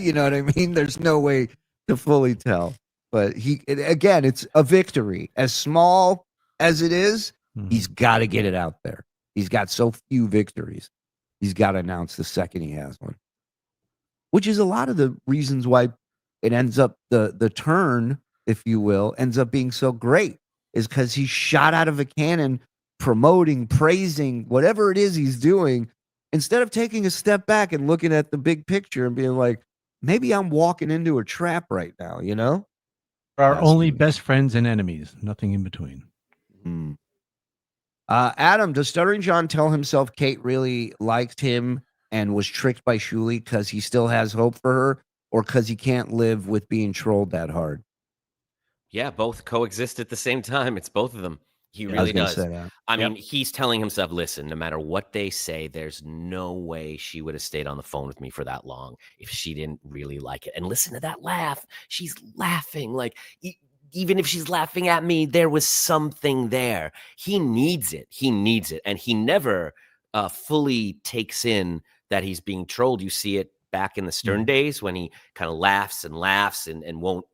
You know what I mean? There's no way to fully tell. But again, it's a victory. As small as it is, he's got to get it out there. He's got so few victories. He's got to announce the second he has one. Which is a lot of the reasons why it ends up, the turn, if you will, ends up being so great, is because he's shot out of a cannon, promoting, praising, whatever it is he's doing, instead of taking a step back and looking at the big picture and being like, maybe I'm walking into a trap right now, you know? Our only best friends and enemies, nothing in between. Adam, does Stuttering John tell himself Kate really liked him and was tricked by Shuli because he still has hope for her, or because he can't live with being trolled that hard? Yeah, both coexist at the same time. It's both of them. He really does. I mean, he's telling himself, listen, no matter what they say, there's no way she would have stayed on the phone with me for that long if she didn't really like it. And listen to that laugh. She's laughing. Like, even if she's laughing at me, there was something there. He needs it. He needs it. And he never fully takes in that he's being trolled. You see it back in the Stern days when he kind of laughs and won't,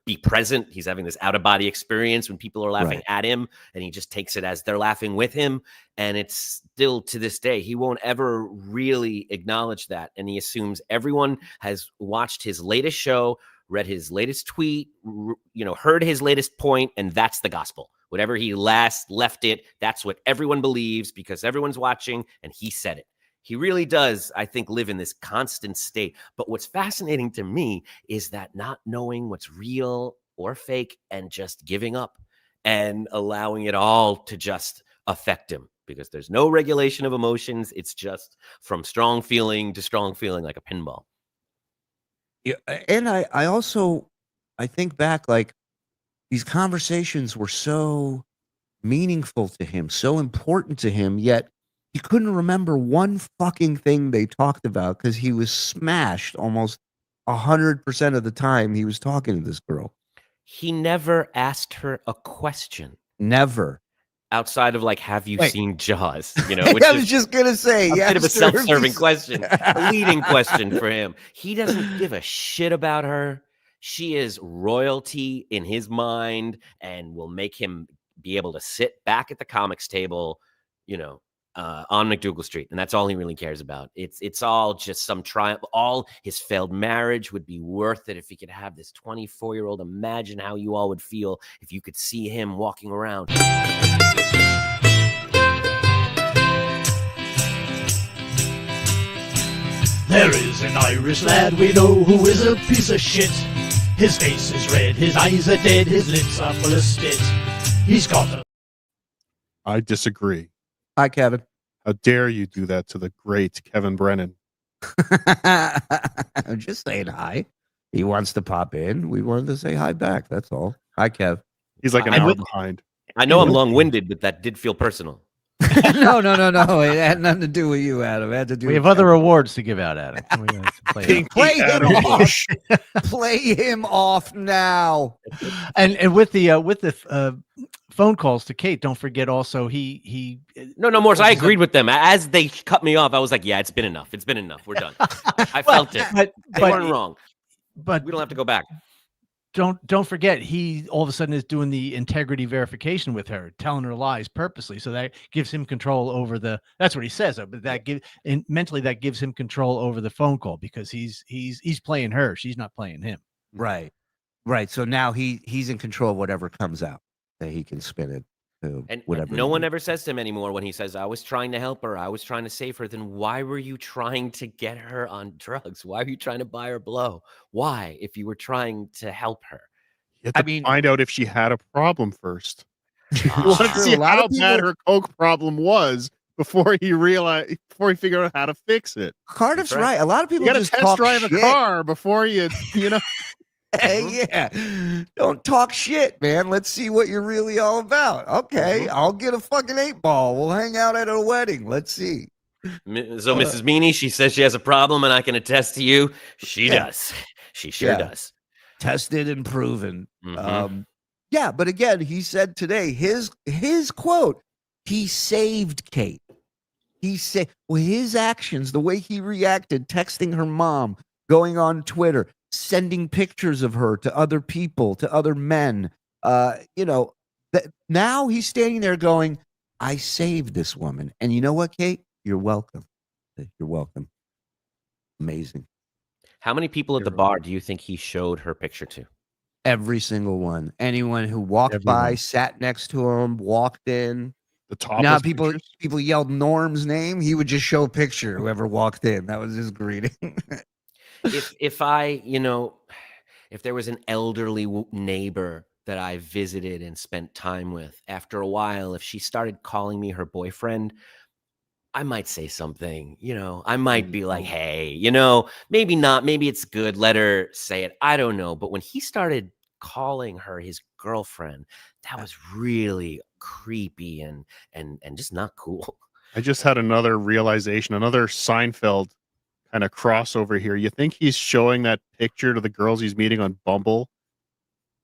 be present. He's having this out-of-body experience when people are laughing at him, and he just takes it as they're laughing with him. And it's still to this day, he won't ever really acknowledge that. And he assumes everyone has watched his latest show, read his latest tweet, heard his latest point, and that's the gospel. Whatever he last left it, that's what everyone believes because everyone's watching, and he said it. He really does, I think, live in this constant state. But what's fascinating to me is that not knowing what's real or fake and just giving up and allowing it all to just affect him because there's no regulation of emotions. It's just from strong feeling to strong feeling like a pinball. Yeah, and I think back, like, these conversations were so meaningful to him, so important to him, yet he couldn't remember one fucking thing they talked about because he was smashed almost 100% of the time he was talking to this girl. He never asked her a question. Never. Outside of like, have you seen Jaws? Which I was just gonna say, a bit of a self-serving question, a leading question for him. He doesn't give a shit about her. She is royalty in his mind and will make him be able to sit back at the comics table, on McDougal Street. And that's all he really cares about. It's all just some triumph. All his failed marriage would be worth it if he could have this 24-year-old. Imagine how you all would feel if you could see him walking around. There is an Irish lad we know who is a piece of shit. His face is red, his eyes are dead, his lips are full of spit. He's got a... I disagree. Hi, Kevin. How dare you do that to the great Kevin Brennan? I'm just saying hi. He wants to pop in. We wanted to say hi back. That's all. Hi, Kev. He's like an hour behind. I know I'm long-winded, but that did feel personal. No. It had nothing to do with you, Adam. It had to do. We have other awards to give out, Adam. Play him off. Play him off now. And with the phone calls to Kate, don't forget also he No, Morse, I agreed with them. As they cut me off, I was like, yeah, it's been enough. It's been enough. We're done. I felt it. They weren't wrong. But we don't have to go back. Don't forget, he all of a sudden is doing the integrity verification with her, telling her lies purposely. So that gives him control over that's what he says, but mentally that gives him control over the phone call because he's playing her. She's not playing him. Right. So now he's in control of whatever comes out that he can spin it to and whatever. No one ever says to him anymore when he says, I was trying to help her. I was trying to save her. Then why were you trying to get her on drugs? Why were you trying to buy her blow? Why, if you were trying to help her? You have to find out if she had a problem first. You want to see how bad her coke problem was before he figured out how to fix it. Cardiff's right. A lot of people got to just test drive a car before you know. Hey, yeah. Don't talk shit, man. Let's see what you're really all about. Okay, I'll get a fucking 8-ball. We'll hang out at a wedding. Let's see. So Mrs. Meany, she says she has a problem, and I can attest to you, she does. She sure does. Tested and proven. But again, he said today, his quote, he saved Kate. He said, his actions, the way he reacted, texting her mom, going on Twitter, sending pictures of her to other people, to other men. Now he's standing there going, I saved this woman. And you know what, Kate? You're welcome. You're welcome. Amazing. How many people at the bar do you think he showed her picture to? Every single one. Anyone who walked by, sat next to him, walked in. The top. Now people yelled Norm's name. He would just show a picture. Whoever walked in, that was his greeting. if I, if there was an elderly neighbor that I visited and spent time with, after a while, if she started calling me her boyfriend, I might say something, I might be like, hey, maybe not, maybe it's good. Let her say it. I don't know. But when he started calling her his girlfriend, that was really creepy and just not cool. I just had another realization, another Seinfeld kind of crossover here. You think he's showing that picture to the girls he's meeting on Bumble?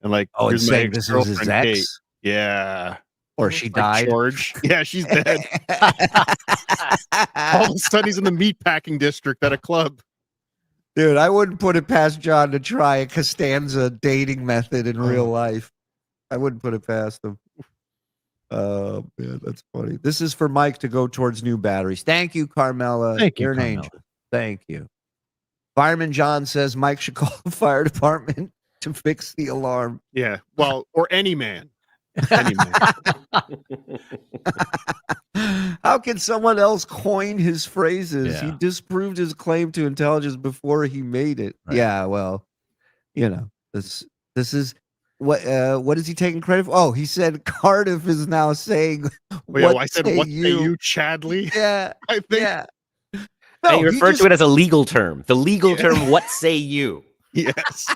And like, Oh, and here's my saying this is his ex-girlfriend, Kate. ex? Yeah. Or she Like died? George. Yeah, she's dead. All of a sudden he's in the meatpacking district at a club. Dude, I wouldn't put it past John to try a Costanza dating method in real life. I wouldn't put it past him. Oh, man, that's funny. This is for Mike to go towards new batteries. Thank you, Carmela. Thank you, You're an Carmela. angel. Thank you. Fireman John says Mike should call the fire department to fix the alarm. Yeah. Well, or any man. Any man. How can someone else coin his phrases? Yeah. He disproved his claim to intelligence before he made it. Right. Yeah, well, this is what is he taking credit for? Oh, he said Cardiff is now saying Well, I said, what say you, Chadley? Yeah. I think. Yeah. And he referred to it as a legal term. The legal term, what say you? Yes.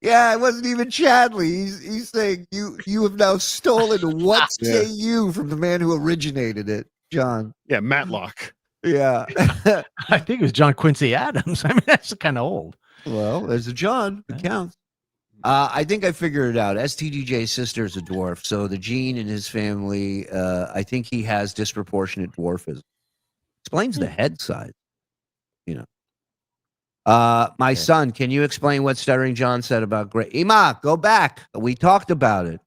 Yeah, it wasn't even Chadley. He's saying you have now stolen what say you from the man who originated it, John. Yeah, Matlock. Yeah. I think it was John Quincy Adams. I mean, that's kind of old. Well, there's a John. It counts. I think I figured it out. STDJ's sister is a dwarf, so the gene in his family, I think he has disproportionate dwarfism. Explains the head size, My son, can you explain what Stuttering John said about Gray? Ima, go back. We talked about it.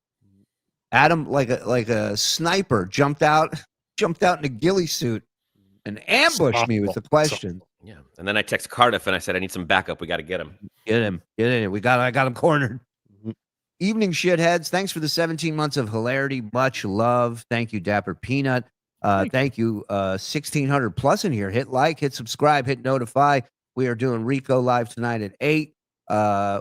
Adam, like a sniper, jumped out in a ghillie suit and ambushed me with the question. Yeah, and then I text Cardiff and I said, I need some backup. We got to get him. Get him. I got him cornered. Evening shitheads. Thanks for the 17 months of hilarity. Much love. Thank you, Dapper Peanut. Thank you, 1,600 plus in here. Hit like, hit subscribe, hit notify. We are doing Rico live tonight at 8.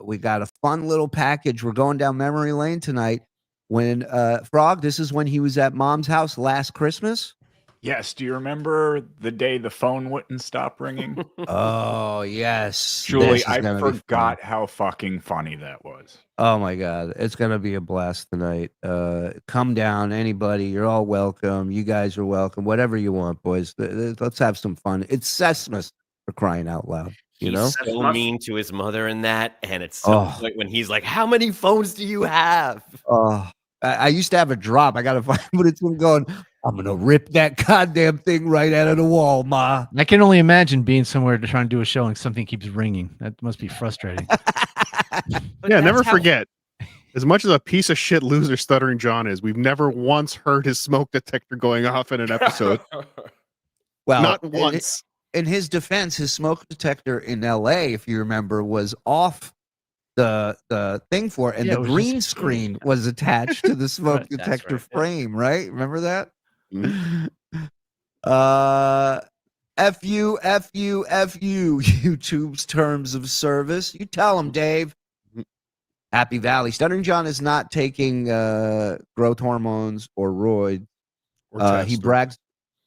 We got a fun little package. We're going down memory lane tonight. When Frog, this is when he was at Mom's house last Christmas. Yes. Do you remember the day the phone wouldn't stop ringing? Oh, yes. Julie, I forgot how fucking funny that was. Oh, my God. It's going to be a blast tonight. Come down, anybody. You're all welcome. You guys are welcome. Whatever you want, boys. Let's have some fun. It's Sesmas, for crying out loud. He's so mean to his mother in that. And it's some point when he's like, how many phones do you have? Oh, I used to have a drop. I got to find, but it's been going, I'm going to rip that goddamn thing right out of the wall, Ma. I can only imagine being somewhere to try and do a show and something keeps ringing. That must be frustrating. Yeah, never forget. As much as a piece of shit loser Stuttering John is, we've never once heard his smoke detector going off in an episode. Well, not once. In his defense, his smoke detector in LA, if you remember, was off the thing for it, and the green screen was attached to the smoke detector frame, right? Remember that? F you, YouTube's terms of service. You tell him, Dave. Happy Valley. Stuttering John is not taking growth hormones or roids. He brags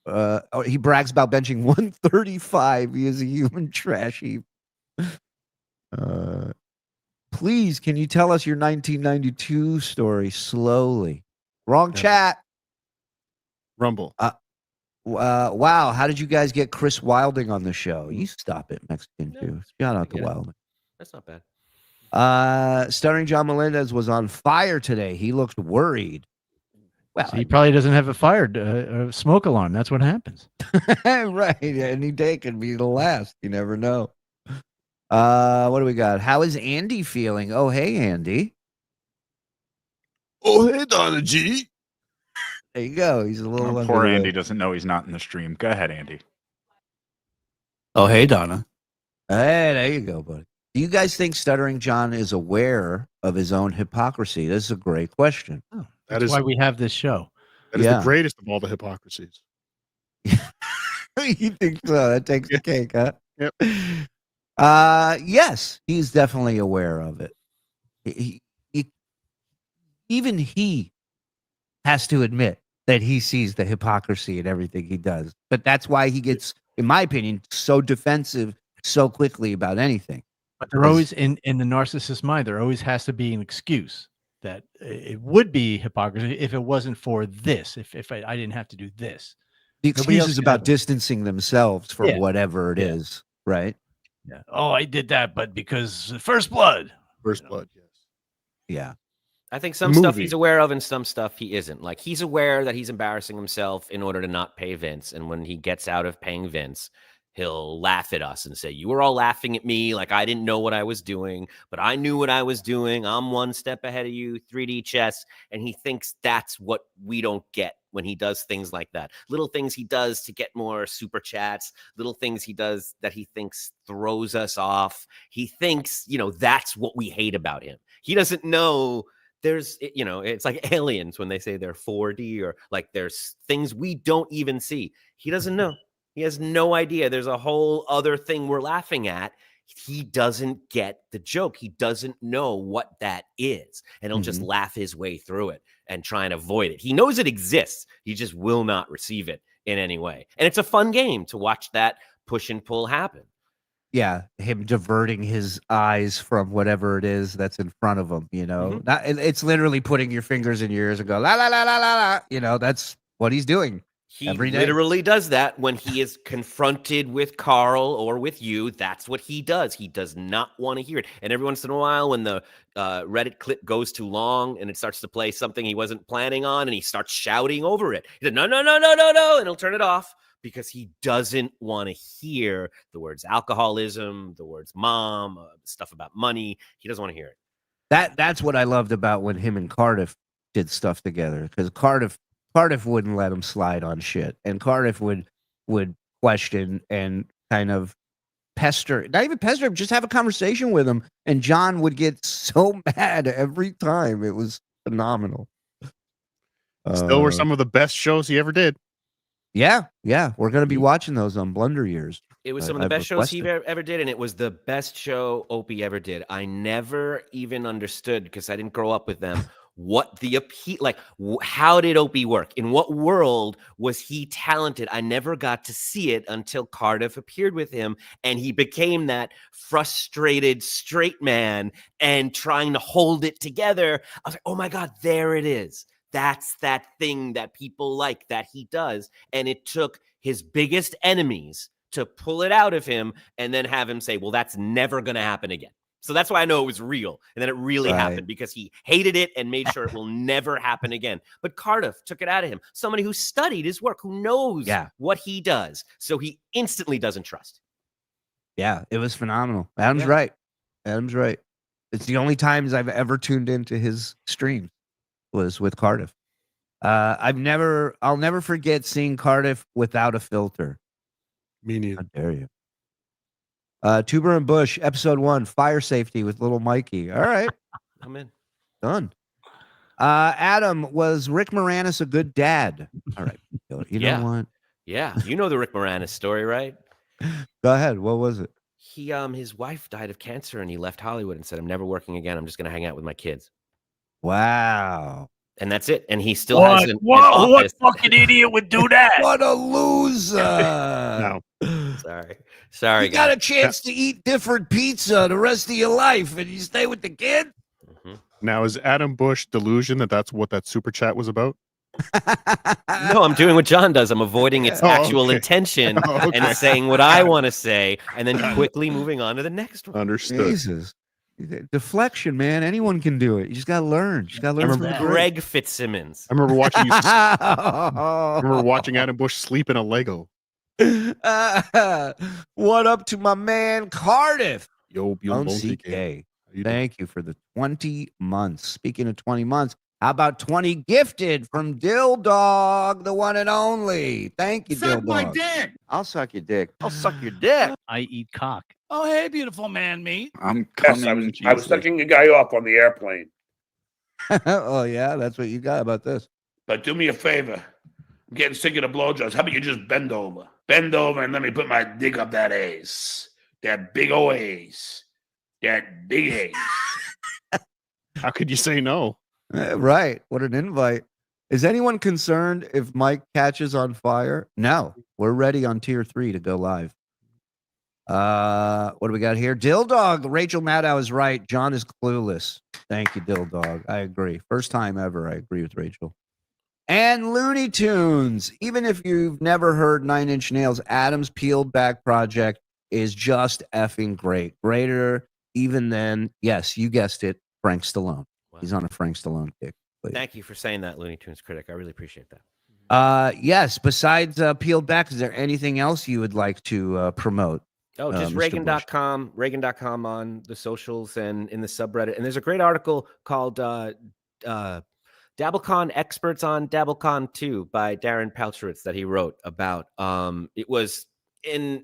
about benching 135. He is a human trash heap. Please, can you tell us your 1992 story slowly? Wrong chat. Rumble. Wow. How did you guys get Chris Wilding on the show? You stop it, Mexican Jew. Shout out to Wilding. That's not bad. Stuttering John Melendez was on fire today. He looked worried. Well, so he probably doesn't have a fire smoke alarm. That's what happens. Right. Any day can be the last. You never know. What do we got? How is Andy feeling? Oh, hey, Andy. Oh, hey, Donna G. There you go. He's a little poor Andy doesn't know he's not in the stream. Go ahead, Andy. Oh, hey, Donna. Hey, there you go, buddy. Do you guys think Stuttering John is aware of his own hypocrisy? This is a great question. Oh, that's why we have this show. That is the greatest of all the hypocrisies. You think so? That takes the cake, huh? Yep. Yes, he's definitely aware of it. Even he has to admit that he sees the hypocrisy in everything he does. But that's why he gets, in my opinion, so defensive so quickly about anything. But there always, in the narcissist's mind, there always has to be an excuse that it would be hypocrisy if it wasn't for this, if I didn't have to do this. The excuse is about distancing themselves from whatever it is, right? Yeah. Oh, I did that, but because first blood. First blood, yes. Yeah. I think some stuff he's aware of and some stuff he isn't. Like, he's aware that he's embarrassing himself in order to not pay Vince. And when he gets out of paying Vince, he'll laugh at us and say, you were all laughing at me like I didn't know what I was doing, but I knew what I was doing. I'm one step ahead of you, 3D chess. And he thinks that's what we don't get when he does things like that. Little things he does to get more super chats, little things he does that he thinks throws us off. He thinks, that's what we hate about him. He doesn't know there's, it's like aliens when they say they're 4D, or like there's things we don't even see. He doesn't know. He has no idea. There's a whole other thing we're laughing at. He doesn't get the joke. He doesn't know what that is. And he'll just laugh his way through it and try and avoid it. He knows it exists. He just will not receive it in any way. And it's a fun game to watch that push and pull happen. Yeah, him diverting his eyes from whatever it is that's in front of him, it's literally putting your fingers in your ears and go, la, la, la, la, la, la. That's what he's doing. He literally does that when he is confronted with Karl or with you. That's what he does. He does not want to hear it. And every once in a while, when the Reddit clip goes too long and it starts to play something he wasn't planning on, and he starts shouting over it, he said, no, no, no, no, no, no, and he'll turn it off because he doesn't want to hear the words alcoholism, the words mom, stuff about money. He doesn't want to hear it. That's what I loved about when him and Cardiff did stuff together, because Cardiff wouldn't let him slide on shit, and Cardiff would question and kind of pester, not even pester him, just have a conversation with him, and John would get so mad every time. It was phenomenal. Still were some of the best shows he ever did. Yeah, we're going to be watching those on Blunder Years. It was some of the best shows he ever did, and it was the best show Opie ever did. I never even understood, because I didn't grow up with them, what the appeal, like, how did Opie work? In what world was he talented? I never got to see it until Cardiff appeared with him, and he became that frustrated straight man and trying to hold it together. I was like, oh my God, there it is. That's that thing that people like that he does. And it took his biggest enemies to pull it out of him and then have him say, well, that's never going to happen again. So that's why I know it was real. And then it really happened, because he hated it and made sure it will never happen again. But Cardiff took it out of him. Somebody who studied his work, who knows what he does. So he instantly doesn't trust. Yeah, it was phenomenal. Adam's right. It's the only times I've ever tuned into his streams was with Cardiff. I'll never forget seeing Cardiff without a filter. Me neither. How dare you? Tuber and Bush, episode 1, fire safety with little Mikey. All right. I'm in. Done. Adam, was Rick Moranis a good dad? All right. You know what? Yeah. You know the Rick Moranis story, right? Go ahead. What was it? His wife died of cancer, and he left Hollywood and said, I'm never working again. I'm just going to hang out with my kids. Wow. And that's it. And he still has an what fucking idiot would do that? What a loser. No. Sorry, you got a chance to eat different pizza the rest of your life, and you stay with the kid? Now, is Adam Bush delusion that's what that super chat was about? No, I'm doing what John does. I'm avoiding its actual intention and saying what I want to say, and then quickly moving on to the next one. Understood. Jesus. Deflection, man. Anyone can do it. You just got to learn. From Greg Fitzsimmons. I remember watching you. I remember watching Adam Bush sleep in a Lego. What up to my man Cardiff? Yo, CK. Thank you for the 20 months. Speaking of 20 months, how about 20 gifted from Dill Dog, the one and only? Thank you, Dill Dog. Suck my dick. I'll suck your dick. I'll suck your dick. I eat cock. Oh, hey, beautiful man, me. I'm coming. I was sucking a guy off on the airplane. Oh, yeah? That's what you got about this. But do me a favor. I'm getting sick of the blowjobs. How about you just bend over? Bend over and let me put my dick up that ass. That big ol' ace. That big ace. How could you say no? Right. What an invite. Is anyone concerned if Mike catches on fire? No. We're ready on tier 3 to go live. What do we got here? Dill Dog. Rachel Maddow is right. John is clueless. Thank you, Dill Dog. I agree. First time ever. I agree with Rachel. And Looney Tunes. Even if you've never heard Nine Inch Nails, Adam's Peeled Back Project is just effing great. Greater even than, yes, you guessed it, Frank Stallone. Wow. He's on a Frank Stallone kick. Please. Thank you for saying that, Looney Tunes critic. I really appreciate that. Yes. Besides Peeled Back, is there anything else you would like to promote? Oh, just Reagan.com, Reagan.com on the socials and in the subreddit. And there's a great article called DabbleCon Experts on DabbleCon 2 by Darren Paltrowitz that he wrote about. It was in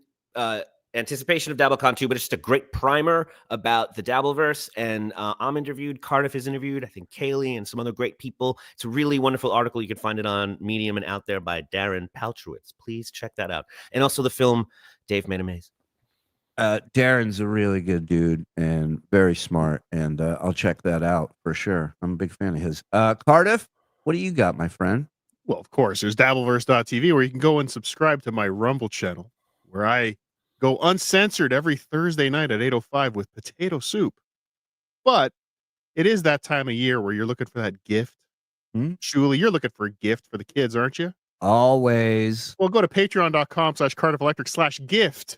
anticipation of DabbleCon 2, but it's just a great primer about the Dabbleverse. And I'm interviewed, Cardiff is interviewed, I think Kaylee and some other great people. It's a really wonderful article. You can find it on Medium and out there by Darren Paltrowitz. Please check that out. And also the film Dave Made a Maze. Darren's a really good dude and very smart, and I'll check that out for sure. I'm a big fan of his. Cardiff, what do you got, my friend? Well, of course, there's Dabbleverse.tv where you can go and subscribe to my Rumble channel, where I go uncensored every Thursday night at 8:05 with potato soup. But it is that time of year where you're looking for that gift. Shuli, you're looking for a gift for the kids, aren't you? Always. Well, go to patreon.com/Cardiff Electric/gift.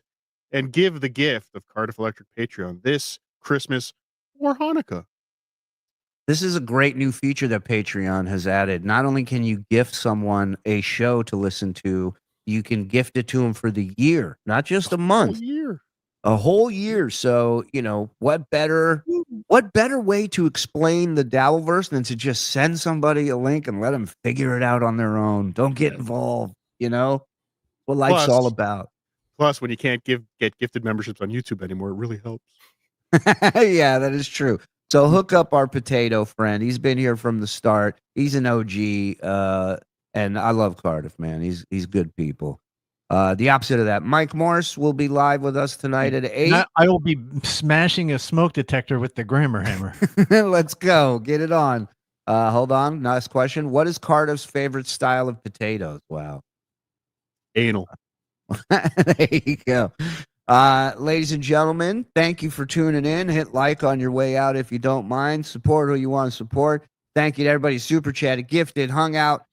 And give the gift of Cardiff Electric Patreon this Christmas or Hanukkah. This is a great new feature that Patreon has added. Not only can you gift someone a show to listen to, you can gift it to them for the year, not just a month. A whole year. So, you know, what better way to explain the Dabbleverse than to just send somebody a link and let them figure it out on their own? Don't get involved, you know? What life's all about. Plus, when you can't get gifted memberships on YouTube anymore, it really helps. Yeah, that is true. So hook up our potato friend. He's been here from the start. He's an OG, and I love Cardiff, man. He's good people. The opposite of that, Mike Morse will be live with us tonight at 8. I will be smashing a smoke detector with the grammar hammer. Let's go. Get it on. Hold on. Last question. What is Cardiff's favorite style of potatoes? Wow. Anal. There you go. Ladies and gentlemen, thank you for tuning in. Hit like on your way out if you don't mind. Support who you want to support. Thank you to everybody super chatted, gifted, hung out.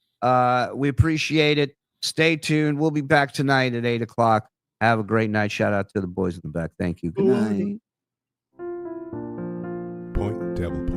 We appreciate it. Stay tuned. We'll be back tonight at 8 o'clock. Have a great night. Shout out to the boys in the back. Thank you. Good night. Point DabblePoint.